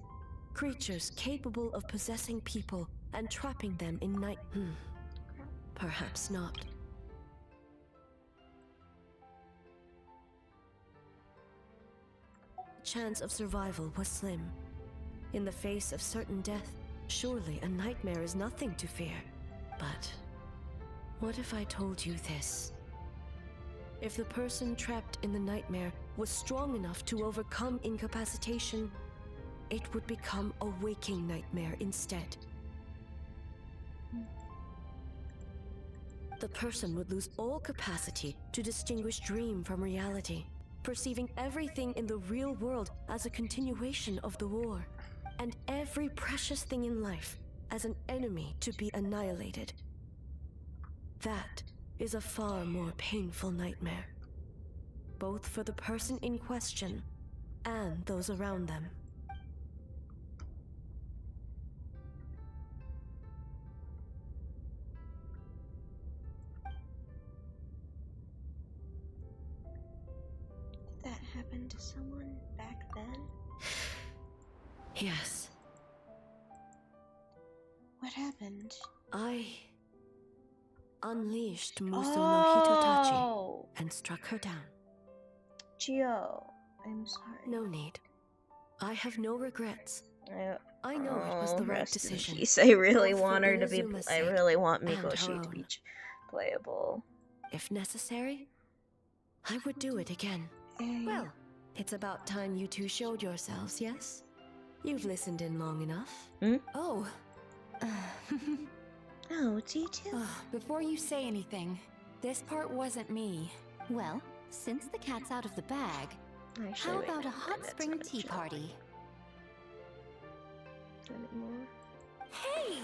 creatures capable of possessing people and trapping them in night. Perhaps not. Chance of survival was slim. In the face of certain death, surely a nightmare is nothing to fear. But what if I told you this? If the person trapped in the nightmare was strong enough to overcome incapacitation, it would become a waking nightmare instead. The person would lose all capacity to distinguish dream from reality, perceiving everything in the real world as a continuation of the war, and every precious thing in life as an enemy to be annihilated. That is a far more painful nightmare, both for the person in question and those around them. Did that happen to someone back then? Yes. What happened? I unleashed Muso no Hitotachi Oh! and struck her down. Gio, I'm sorry. No need. I have no regrets. I know it was the right rest in decision. peace. I really Both want for her to be. Inazuma's I sake really want and her Mikoshi to be own. playable. If necessary, I would do it again. Well, it's about time you two showed yourselves, yes? You've listened in long enough. Hmm? Oh, Oh, it's you too. Before you say anything, this part wasn't me. Well, since the cat's out of the bag, Actually, how wait, about a no, hot that's spring not tea jelly party? anymore. Hey!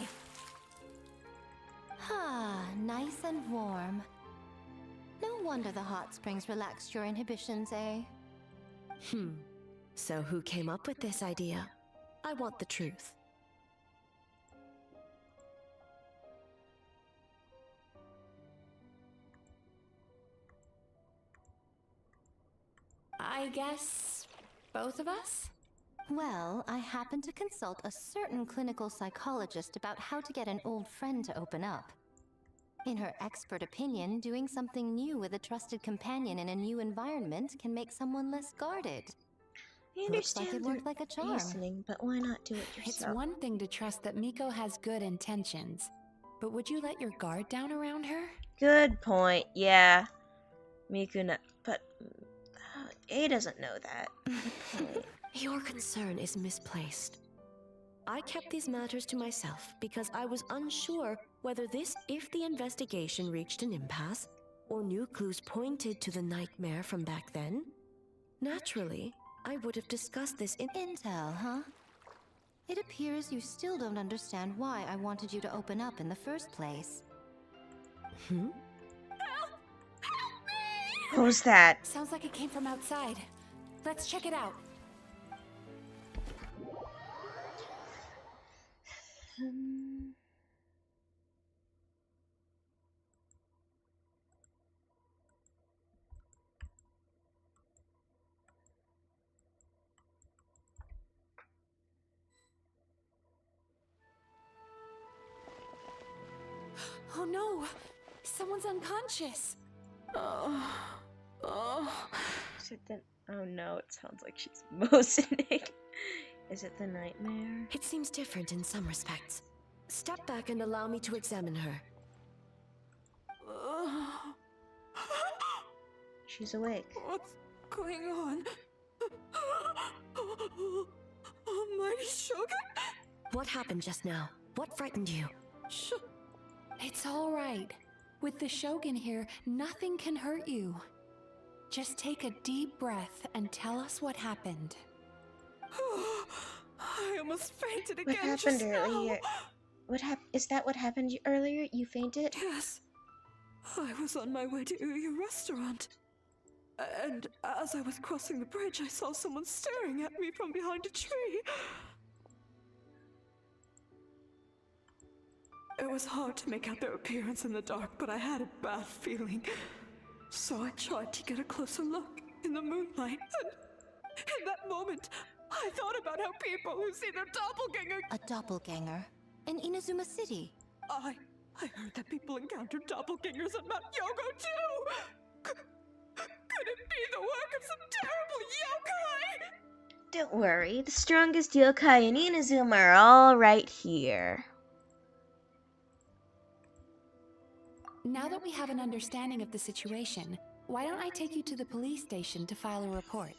Ah, nice and warm. No wonder the hot springs relaxed your inhibitions, eh? So who came up with this idea? I want the truth. I guess both of us? Well, I happened to consult a certain clinical psychologist about how to get an old friend to open up. In her expert opinion, doing something new with a trusted companion in a new environment can make someone less guarded. I Looks like understand it the worked like a charm. reasoning, but why not do it It's yourself? one thing to trust that Miko has good intentions, but would you let your guard down around her? Good point. Yeah, Miku, but A doesn't know that. Good point. Your concern is misplaced. I kept these matters to myself because I was unsure whether if the investigation reached an impasse, or new clues pointed to the nightmare from back then. Naturally, I would have discussed this in Intel, huh? It appears you still don't understand why I wanted you to open up in the first place. What was that? Sounds like it came from outside. Let's check it out. Oh no! Someone's unconscious! Is it the? Oh no! It sounds like she's motioning. Is it the nightmare? It seems different in some respects. Step back and allow me to examine her. She's awake. What's going on? Almighty Shogun? What happened just now? What frightened you? It's all right. With the Shogun here, nothing can hurt you. Just take a deep breath and tell us what happened. I almost fainted What again happened just earlier? now. What happened? Is that what happened earlier? You fainted? Yes. I was on my way to your restaurant. And as I was crossing the bridge, I saw someone staring at me from behind a tree. It was hard to make out their appearance in the dark, but I had a bad feeling. So I tried to get a closer look in the moonlight, and in that moment, I thought about how people who see their doppelganger... A doppelganger? In Inazuma City? I heard that people encountered doppelgangers on Mount Yogo too! Could it be the work of some terrible yokai? Don't worry. The strongest yokai in Inazuma are all right here. Now that we have an understanding of the situation, why don't I take you to the police station to file a report?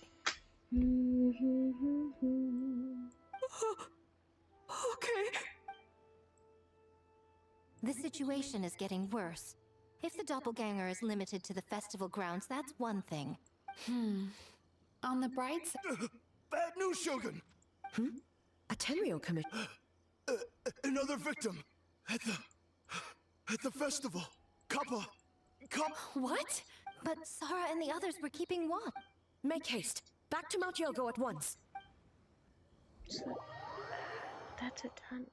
Okay. The situation is getting worse. If the doppelganger is limited to the festival grounds, that's one thing. On the bright side... Bad news, Shogun! A Tenryo commission. Another victim at the festival. Kappa. What? But Sara and the others were keeping watch. Make haste. Back to Mount Yogo at once. That's a tanuki.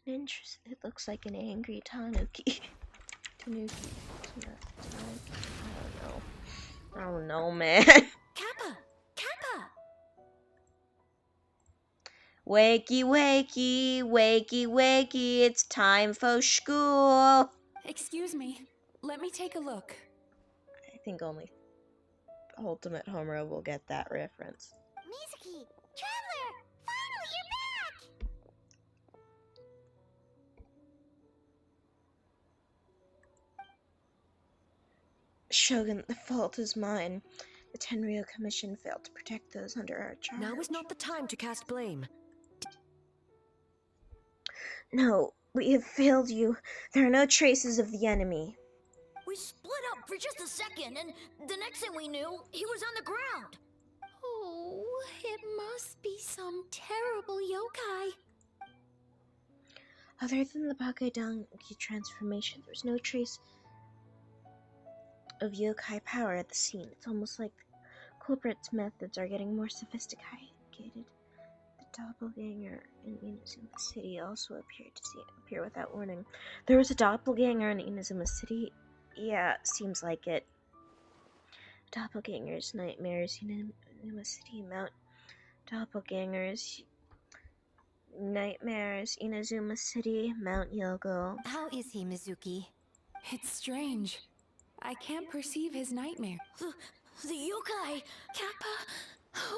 Interesting. It looks like an angry tanuki. Tanuki. I don't know, man. Kappa! Kappa! Wakey, wakey, wakey, wakey. It's time for school. Excuse me. Let me take a look. I think only Ultimate Homer will get that reference. Mizuki! Traveler! Finally, you're back! Shogun, the fault is mine. The Tenryo Commission failed to protect those under our charge. Now is not the time to cast blame. No, we have failed you. There are no traces of the enemy. We split up for just a second, and the next thing we knew, he was on the ground. Oh, it must be some terrible yokai. Other than the Bakedanki transformation, there was no trace of yokai power at the scene. It's almost like the culprit's methods are getting more sophisticated. The doppelganger in Inazuma City also appeared to appear without warning. There was a doppelganger in Inazuma City? Yeah, seems like it. Doppelgangers, nightmares, Inazuma City, Mount Doppelgangers, nightmares, Inazuma City, Mount Yogo. How is he, Mizuki? It's strange. I can't perceive his nightmare. The yokai! Kappa!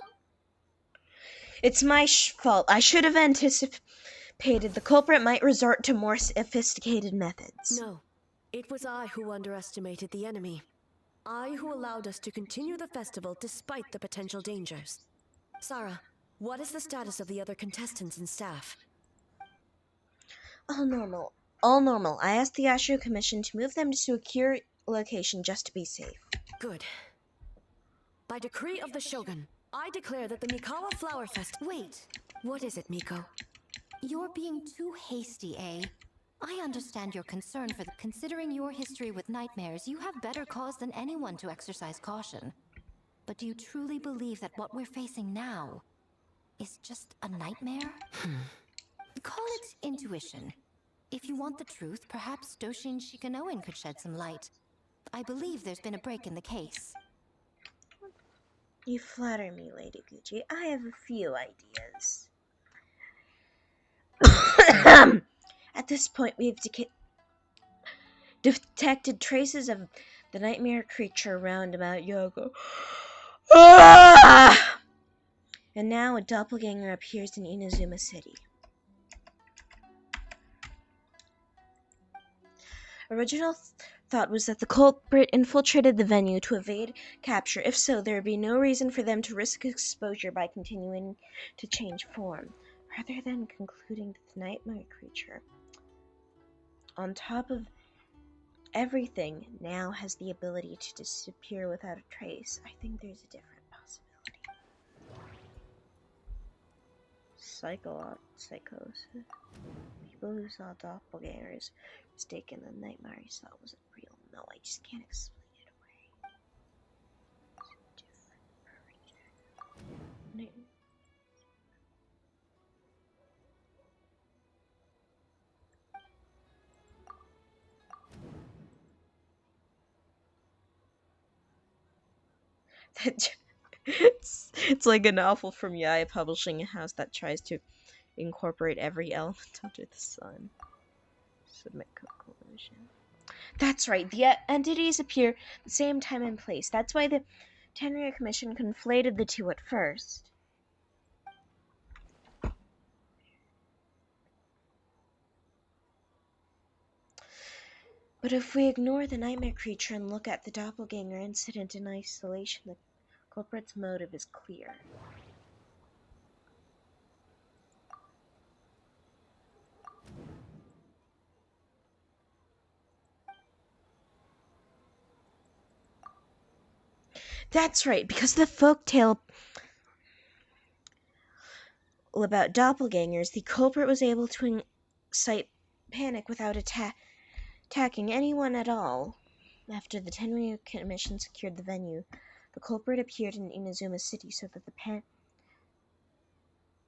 It's my fault. I should have anticipated the culprit might resort to more sophisticated methods. No, it was I who underestimated the enemy. I who allowed us to continue the festival despite the potential dangers. Sarah, what is the status of the other contestants and staff? All normal. All normal. I asked the Ashura Commission to move them to a secure location just to be safe. Good. By decree of the Shogun, I declare that the Mikawa Flower Fest— Wait, What is it, Miko? you're being too hasty, eh? I understand your concern for considering your history with nightmares, you have better cause than anyone to exercise caution. But do you truly believe that what we're facing now is just a nightmare? Call it intuition. If you want the truth, perhaps Doshin Shikanoin could shed some light. I believe there's been a break in the case. You flatter me, Lady Gucci. I have a few ideas. At this point, we've detected traces of the nightmare creature around Mount Yogo. And now a doppelganger appears in Inazuma City. Original thought was that the culprit infiltrated the venue to evade capture. If so, there would be no reason for them to risk exposure by continuing to change form, rather than concluding that the nightmare creature, on top of everything, now has the ability to disappear without a trace. I think there's a different possibility. Psychosis. People who saw doppelgangers mistaken the nightmare he saw wasn't real. No, I just can't explain it away. It's a different it's like a novel from Yaya Publishing House that tries to incorporate every element under the sun. Submit conclusion. That's right, the entities appear at the same time and place. That's why the Tenryou Commission conflated the two at first. But if we ignore the nightmare creature and look at the doppelganger incident in isolation, the culprit's motive is clear. That's right, because the folktale about doppelgangers, the culprit was able to incite panic without attacking anyone at all. After the Tenryou Commission secured the venue, the culprit appeared in Inazuma City so that the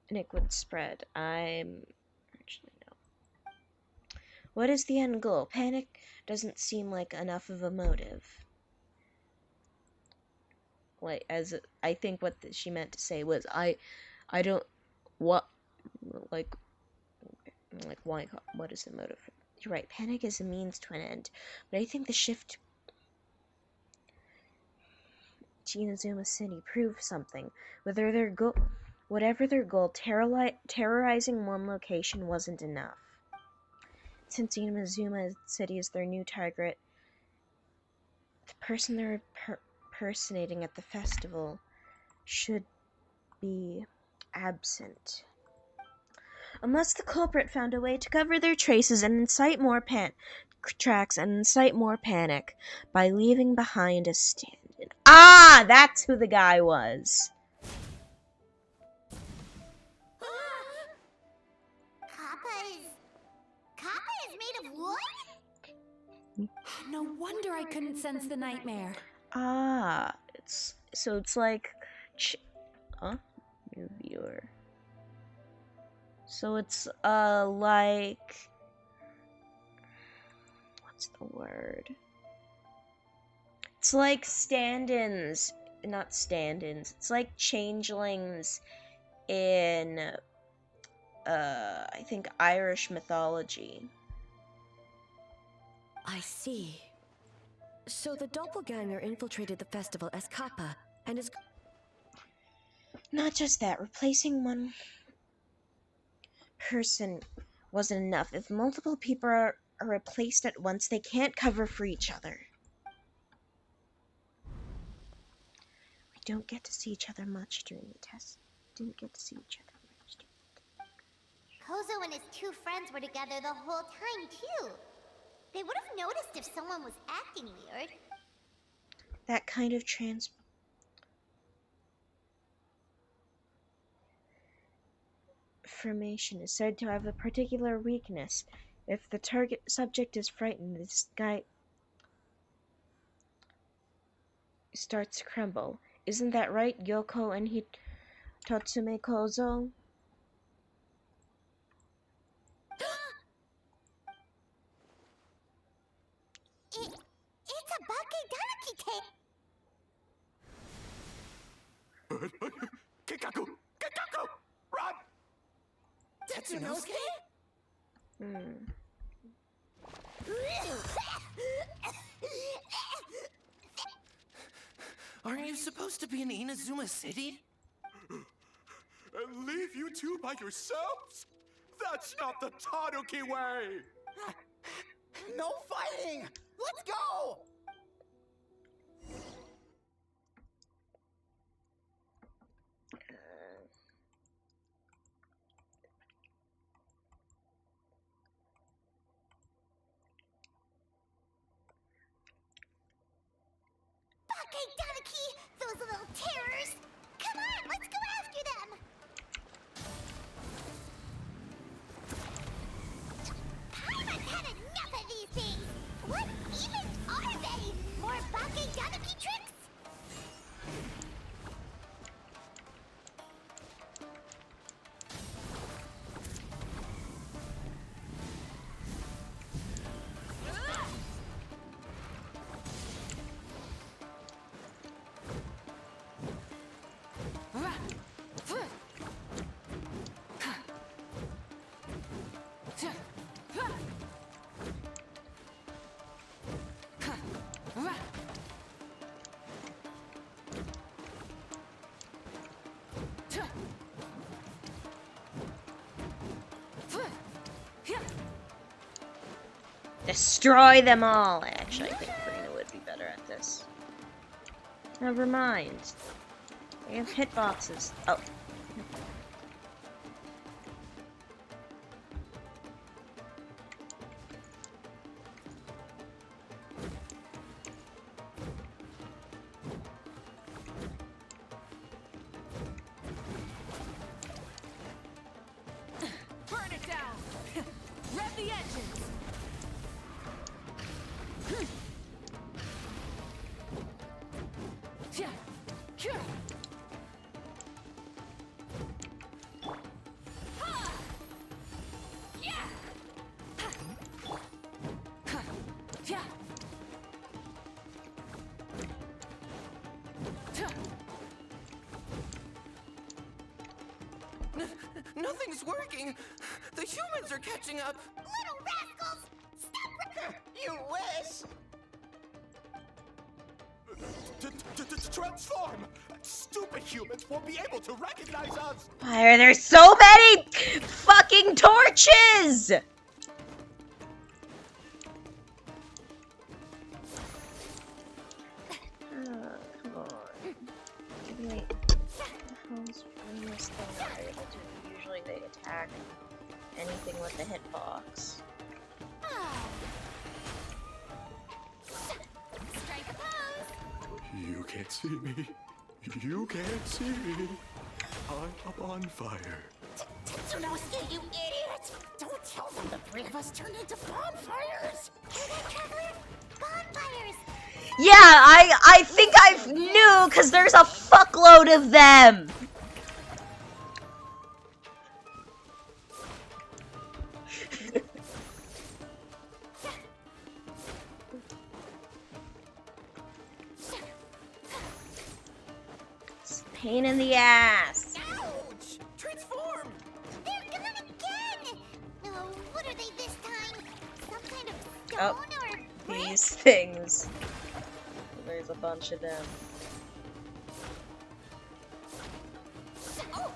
panic would spread. Actually, no. What is the end goal? Panic doesn't seem like enough of a motive. Like, as I think what she meant to say was, I don't, what, like why, what is the motive? You're right, panic is a means to an end, but I think the shift to Inazuma City proves something. Whatever their goal, terrorizing one location wasn't enough. Since Inazuma City is their new target, the person they're impersonating at the festival should be absent. unless the culprit found a way to cover their traces and incite more tracks and incite more panic by leaving behind a stand-in. Ah, that's who the guy was. Kappa is made of wood? No wonder I couldn't sense the nightmare. Ah, it's like, new viewer. So it's like, what's the word? It's like stand-ins, not stand-ins. It's like changelings in I think Irish mythology. I see. So the doppelganger infiltrated the festival as Kappa and is... Not just that, replacing one person wasn't enough. If multiple people are replaced at once, they can't cover for each other. We don't get to see each other much during the test. Didn't get to see each other much. Kozo and his two friends were together the whole time, too. They would have noticed if someone was acting weird. That kind of transformation is said to have a particular weakness. If the target subject is frightened, this guy starts to crumble. Isn't that right, Yoko and Tatsume Kozo? It's a Bakedanaki tape! Kikaku! Kikaku! Run! Tetsunosuke? Aren't you supposed to be in Inazuma City? And leave you two by yourselves? That's not the Tanuki way! No fighting! Let's go! Bakedanaki! Those little terrors! Come on, let's go after them! Paimon's had enough of these things! What even are they? More Bakedanaki tricks? Destroy them all! Actually, I think Karina would be better at this. Never mind. They have hitboxes. Oh. Burn it down! Rev the engines! Nothing's working! The humans are catching up! Little rascals! Stop! You wish! Transform! Stupid humans won't be able to recognize us! Why are there so many fucking torches? Oh, come on. Wait. What the hell's doing this thing that they're able to? Usually they attack anything with the hitbox. Strike a pose. You can't see me. You can't see me. I'm on fire. Tetsunowski, you idiot! Don't tell them the three of us turned into bonfires! Hear that, Traveler? Bonfires! Yeah, I think I knew, because there's a fuckload of them! It's a pain in the ass. Ouch! Transform! They're gone again! Oh, what are they this time? Some kind of stone Oh, or brick? these things. There's a bunch of them. Oh!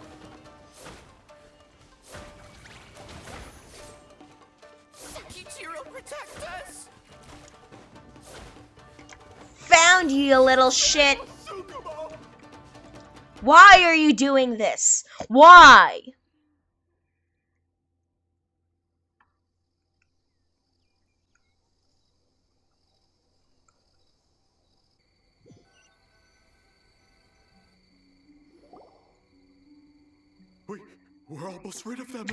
Kichiro, protect us! Found you, you little shit! Why are you doing this? Why? We're almost rid of them.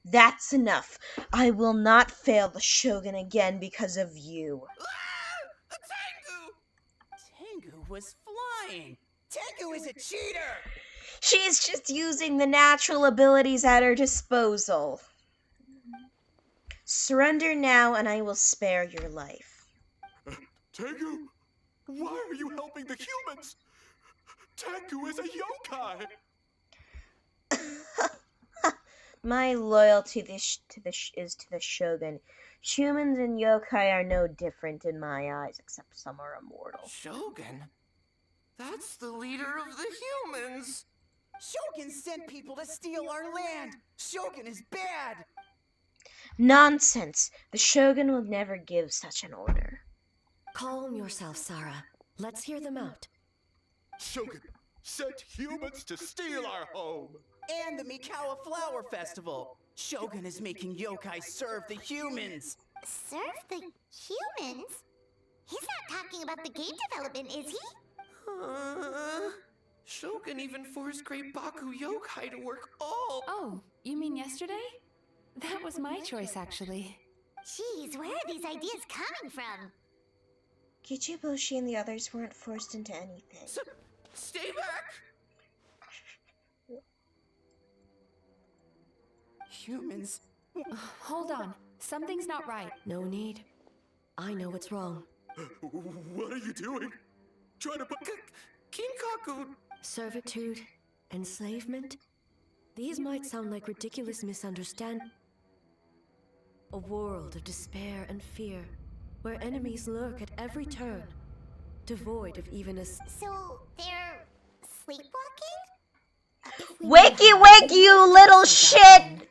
That's enough. I will not fail the Shogun again because of you. Tengu was flying! Tengu is a cheater! She's just using the natural abilities at her disposal. Surrender now and I will spare your life. Tengu, why are you helping the humans? Tengu is a yokai. My loyalty is to the Shogun. Humans and yokai are no different in my eyes, except some are immortal. Shogun? That's the leader of the humans! Shogun sent people to steal our land! Shogun is bad! Nonsense! The Shogun will never give such an order. Calm yourself, Sarah. Let's hear them out. Shogun sent humans to steal our home. And the Mikawa Flower Festival. Shogun is making yokai serve the humans. Serve the humans? He's not talking about the game development, is he? Shogun even forced Great Baku Yokai to work all. Oh, you mean yesterday? That was my choice, actually. Jeez, where are these ideas coming from? Kichiboshi and the others weren't forced into anything. Stay back! Humans. Hold on. Something's not right. No need. I know what's wrong. What are you doing? Trying to put Kinkaku. Servitude, enslavement. These might sound like ridiculous misunderstandings. A world of despair and fear, where enemies lurk at every turn, devoid of even a So, they're sleepwalking? Wakey, wakey, you little shit!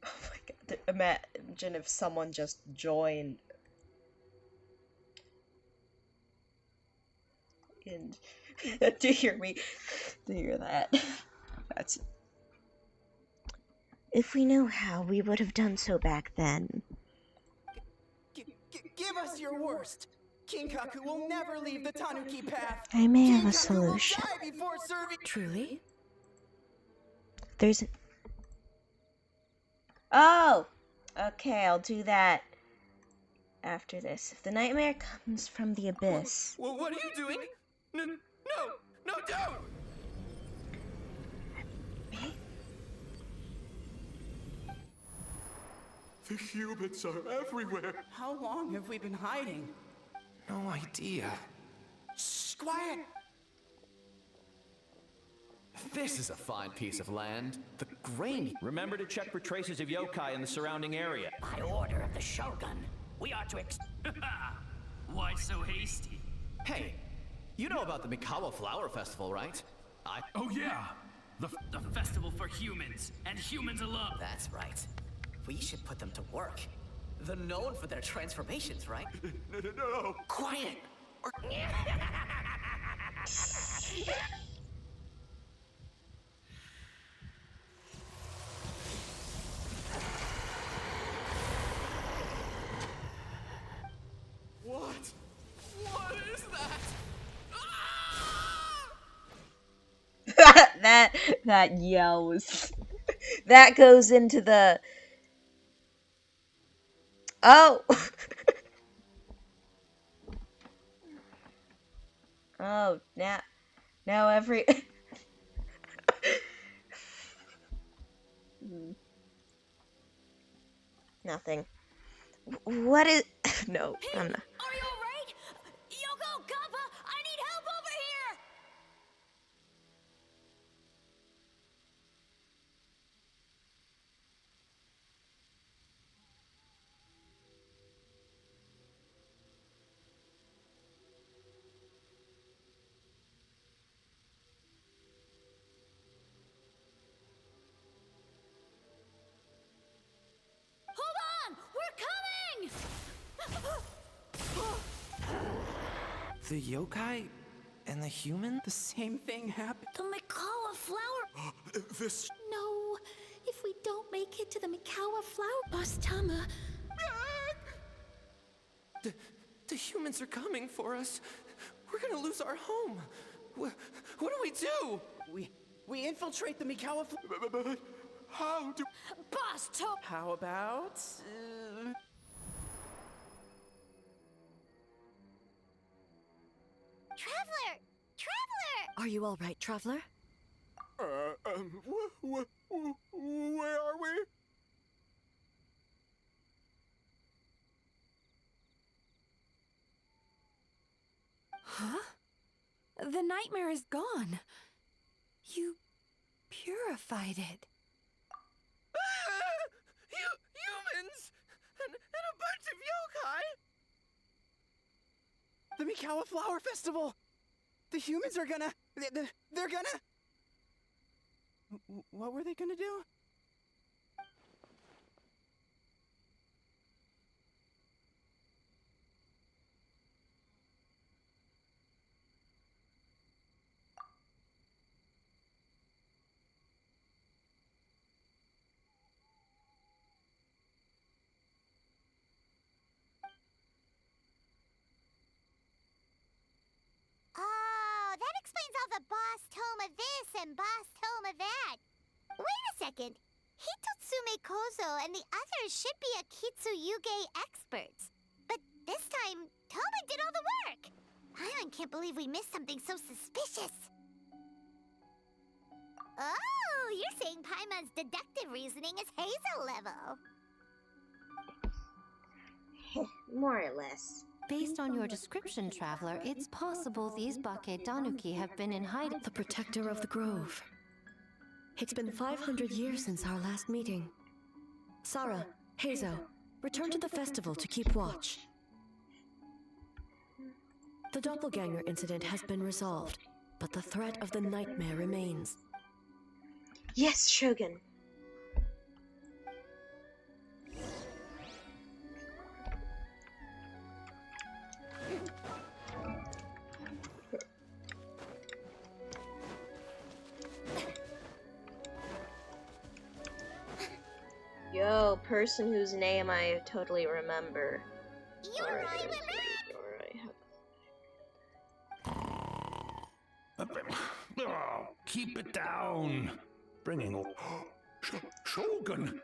Oh my god, imagine if someone just joined. And do you hear me? Do you hear that? That's. If we knew how, we would have done so back then. Give us your worst. Kinkaku will never leave the Tanuki path. I may have a Kinkaku solution. will die before serving. Truly? There's. Oh! Okay, I'll do that after this. If the nightmare comes from the abyss. Well, what are you doing? No, don't! The humans are everywhere. How long have we been hiding? No idea. Shh, quiet! This is a fine piece of land. The grain. Remember to check for traces of yokai in the surrounding area. By order of the Shogun, we are to Why so hasty? Hey, you know about the Mikawa Flower Festival, right? Oh yeah! The festival for humans, and humans alone! That's right. We should put them to work. They're known for their transformations, right? No. Quiet! What? What is that? that yell was that goes into the oh oh now every nothing. What is no? I'm not. Are you alright? Yoko, Kappa, I need help over here! Hold on! We're coming! The yokai and the human? The same thing happened. The Mikawa flower. This. No, if we don't make it to the Mikawa flower, Boss Tama. The humans are coming for us. We're gonna lose our home. What do we do? We infiltrate the Mikawa. How do? Boss Tama. How about? Traveler! Traveler! Are you all right, Traveler? Where are we? Huh? The nightmare is gone. You purified it. Humans! And a bunch of yokai! The Mikawa Flower Festival! The humans are gonna... They're gonna... What were they gonna do? Oh, that explains all the Boss Toma this and Boss Toma that. Wait a second. Hitotsume Kozo and the others should be Akitsuyuge experts. But this time, Toma did all the work. Paimon can't believe we missed something so suspicious. Oh, you're saying Paimon's deductive reasoning is Hazel level. More or less. Based on your description, Traveler, it's possible these Bake Danuki have been in hiding. The protector of the grove. It's been 500 years since our last meeting. Sarah, Heizo, return to the festival to keep watch. The doppelganger incident has been resolved, but the threat of the nightmare remains. Yes, Shogun. Yo, person whose name I totally remember. You're right, Oh, keep it down. Bringing Shogun.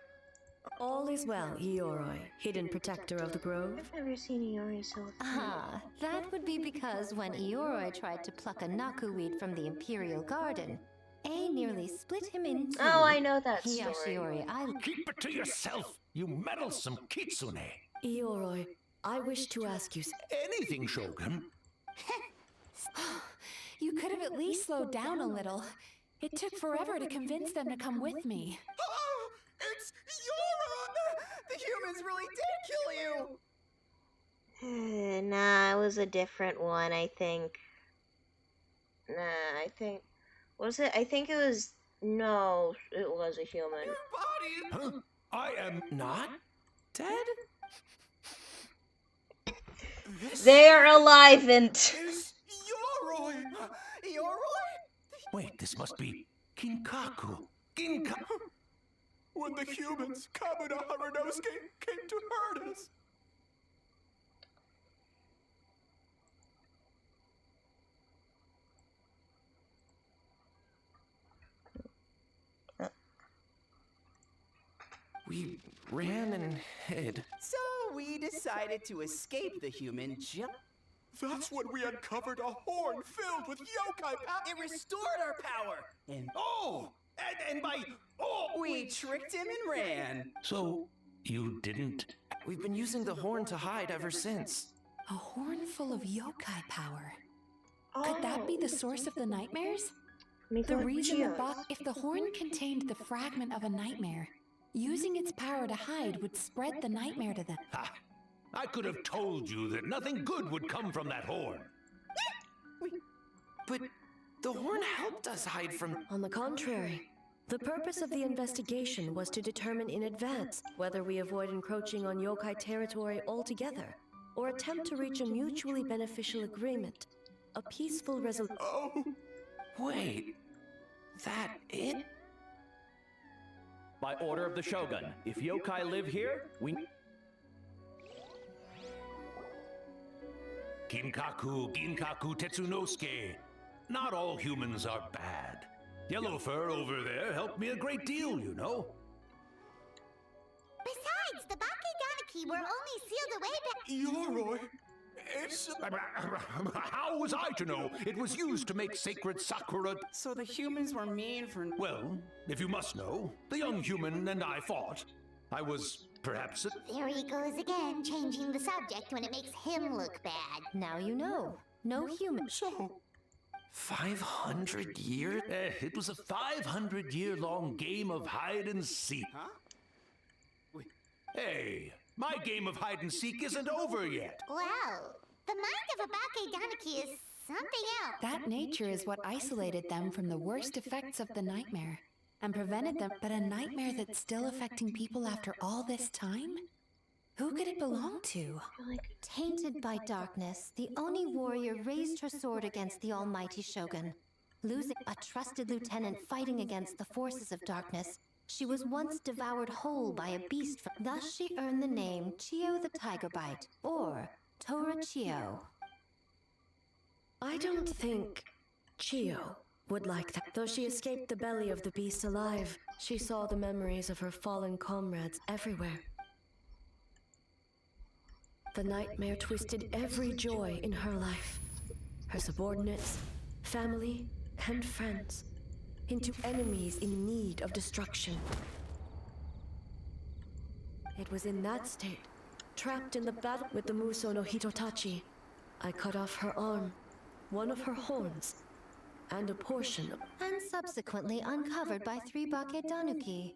All is well, Ioroi, hidden protector of the grove. I've never seen Ioroi so. Ah, that would be because when Ioroi tried to pluck a Nakuweed from the Imperial Garden, A nearly split him in two. Oh, I know that story. Yoshiori Island. Keep it to yourself, you meddlesome kitsune. Ioroi, I wish to ask you anything, Shogun. You could have at least slowed down a little. It took forever to convince them to come with me. Oh, it's Yora! The humans really did kill you! Nah, it was a different one, I think. Nah, I think... Was it? I think it was... No, it was a human. Your body... Huh? I am not dead? They're alive and... Yoroi! Yoroi? Wait, this must be Kinkaku. Kinkaku! When the humans, Kabuto Harunosuke, came to hurt us. We ran and hid. So we decided to escape the human That's when we uncovered a horn filled with yokai power. It restored our power. And And by... Oh! we tricked him and ran. So, you didn't... We've been using the horn to hide ever since. A horn full of yokai power. Could that be the source of the nightmares? The reason if the horn contained the fragment of a nightmare, using its power to hide would spread the nightmare to them. Ha! I could have told you that nothing good would come from that horn. But the horn helped us hide from... On the contrary, the purpose of the investigation was to determine in advance whether we avoid encroaching on yokai territory altogether, or attempt to reach a mutually beneficial agreement, a peaceful resolution. Oh! Wait, that it? By order of the Shogun, if yokai live here, we... Ginkaku Tetsunosuke. Not all humans are bad. Yellowfur over there helped me a great deal, you know. Besides, the Bakeganeki were only sealed away Yoroi! It's... How was I to know? It was used to make sacred sakura... So the humans were mean for... Well, if you must know, the young human and I fought. I was perhaps... There he goes again, changing the subject when it makes him look bad. Now you know. No human. So... 500 years? It was a 500-year-long game of hide and seek. Huh? Hey, my game of hide and seek isn't over yet. Well, the mind of a Bakeganeki is something else. That nature is what isolated them from the worst effects of the nightmare and prevented them. But a nightmare that's still affecting people after all this time? Who could it belong to? Tainted by darkness, the Oni warrior raised her sword against the almighty Shogun. Losing a trusted lieutenant fighting against the forces of darkness, she was once devoured whole by a beast. Thus she earned the name Chiyo the Tiger Bite, or Tora Chiyo. I don't think Chiyo would like that. Though she escaped the belly of the beast alive, she saw the memories of her fallen comrades everywhere. The nightmare twisted every joy in her life, her subordinates, family, and friends, into enemies in need of destruction. It was in that state, trapped in the battle with the Muso no Hitotachi, I cut off her arm, one of her horns, and a portion of... And subsequently uncovered by 3 Bakedanuki.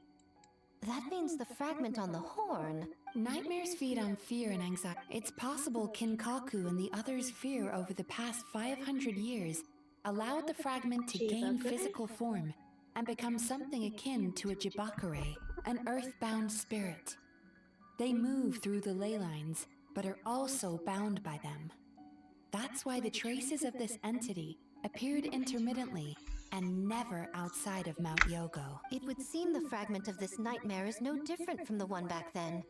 That means the fragment on the horn. Nightmares feed on fear and anxiety. It's possible Kinkaku and the others' fear over the past 500 years allowed the fragment to gain physical form and become something akin to a Jibakure, an earthbound spirit. They move through the ley lines, but are also bound by them. That's why the traces of this entity appeared intermittently and never outside of Mount Yogo. It would seem the fragment of this nightmare is no different from the one back then.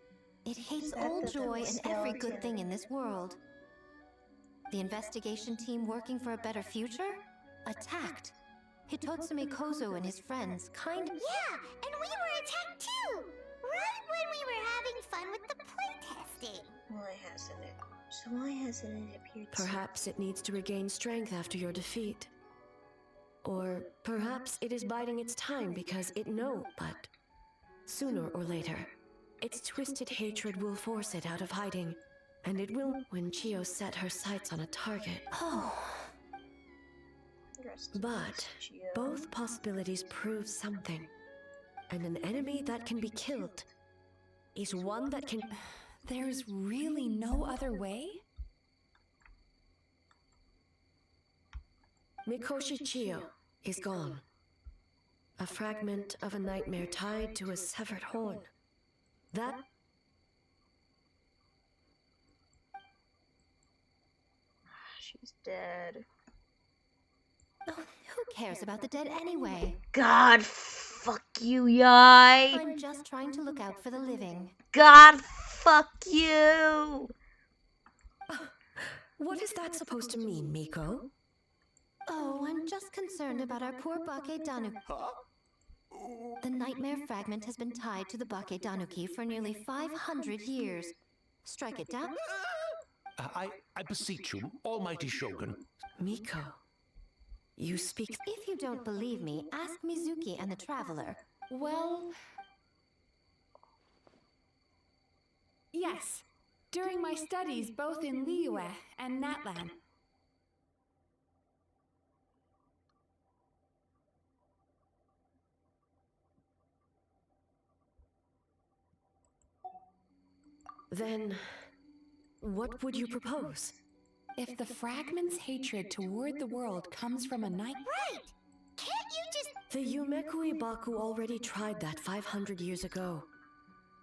It hates all joy and every good thing in this world. The investigation team working for a better future? Attacked. Hitotsume Kozo and his friends Yeah, and we were attacked too! Right when we were having fun with the playtesting. Why hasn't it appeared? Perhaps it needs to regain strength after your defeat. Or perhaps it is biding its time because it knows, but sooner or later, its twisted hatred will force it out of hiding, and it will when Chiyo set her sights on a target. Oh. But both possibilities prove something, and an enemy that can be killed is one that can... There's really no other way? Mikoshi Chiyo is gone. A fragment of a nightmare tied to a severed horn. She's dead. Oh, who cares about the dead anyway? God, fuck you, Yai. I'm just trying to look out for the living. God, fuck you. What is that supposed to mean, Miko? Oh, I'm just concerned about our poor Bake Danuki. The nightmare fragment has been tied to the Bake Danuki for nearly 500 years. Strike it down. I beseech you, Almighty Shogun. Miko, you speak... If you don't believe me, ask Mizuki and the Traveler. Well... Yes. During my studies both in Liyue and Natlan. Then, what would you propose? If the fragment's hatred toward the world comes from a night... Right! Can't you just... The Yumeku Ibaku already tried that 500 years ago.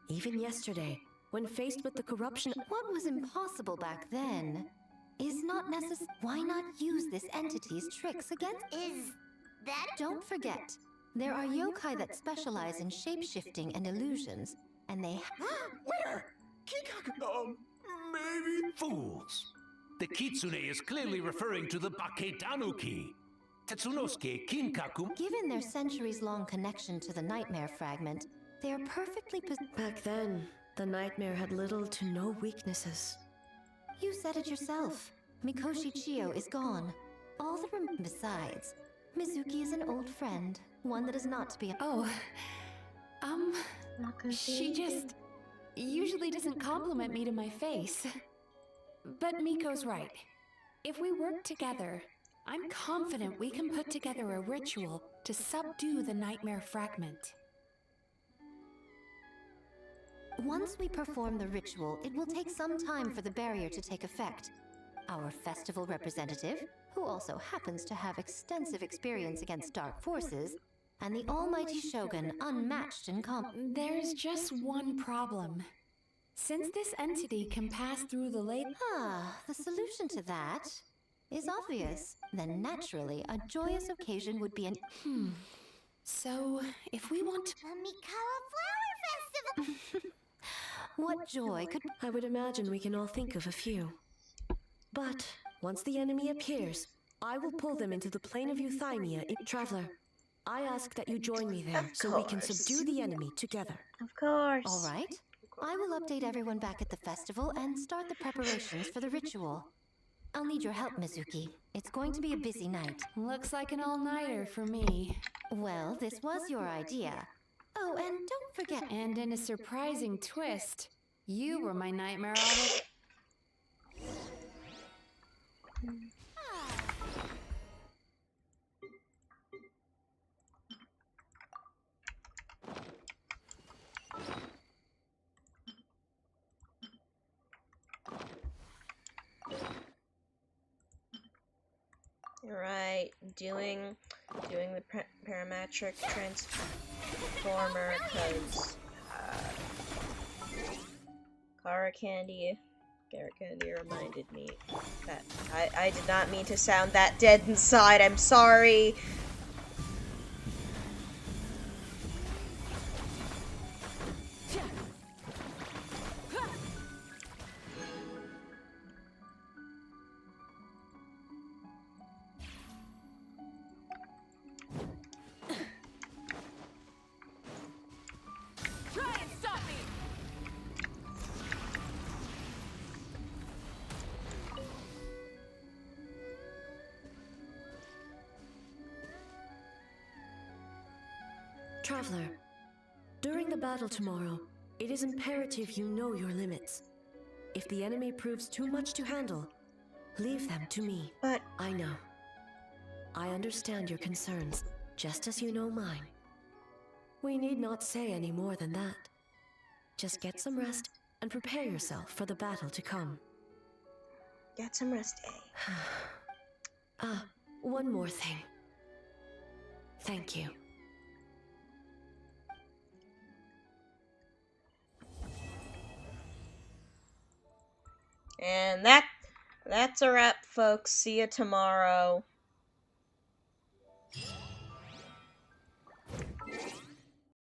Even yesterday, when faced with the corruption... What was impossible back then is not necessary. Why not use this entity's tricks against... Is that... Don't forget, there are yokai that specialize in shape-shifting and illusions, and they... Where? Kinkaku... maybe... Fools! The Kitsune is clearly referring to the Bake Danuki. Tetsunosuke, Kinkaku... Given their centuries-long connection to the nightmare fragment, they are perfectly Back then, the nightmare had little to no weaknesses. You said it yourself. Mikoshi Chiyo is gone. All the Besides, Mizuki is an old friend, one that is not to be... Oh, she just usually doesn't compliment me to my face. But Miko's right. If we work together, I'm confident we can put together a ritual to subdue the nightmare fragment. Once we perform the ritual, it will take some time for the barrier to take effect. Our festival representative, who also happens to have extensive experience against dark forces, and the almighty Shogun, unmatched in There's just one problem. Since this entity can pass through the lake... the solution to that is obvious. Then naturally, a joyous occasion would be an... So, if we want to... A Mikawa Flower Festival! What joy could... I would imagine we can all think of a few. But, once the enemy appears, I will pull them into the plane of Euthymia. Traveler, I ask that you join me there so we can subdue the enemy together. Of course. All right. I will update everyone back at the festival and start the preparations for the ritual. I'll need your help, Mizuki. It's going to be a busy night. Looks like an all-nighter for me. Well, this was your idea. Oh, and don't forget... And in a surprising twist, you were my nightmare all the... Right, doing the parametric transformer because Garrett Candy reminded me that I did not mean to sound that dead inside. I'm sorry. Traveler, during the battle tomorrow, it is imperative you know your limits. If the enemy proves too much to handle, leave them to me. But I know. I understand your concerns, just as you know mine. We need not say any more than that. Just get some rest and prepare yourself for the battle to come. Get some rest, eh? One more thing. Thank you. And that That's a wrap, folks. See you tomorrow.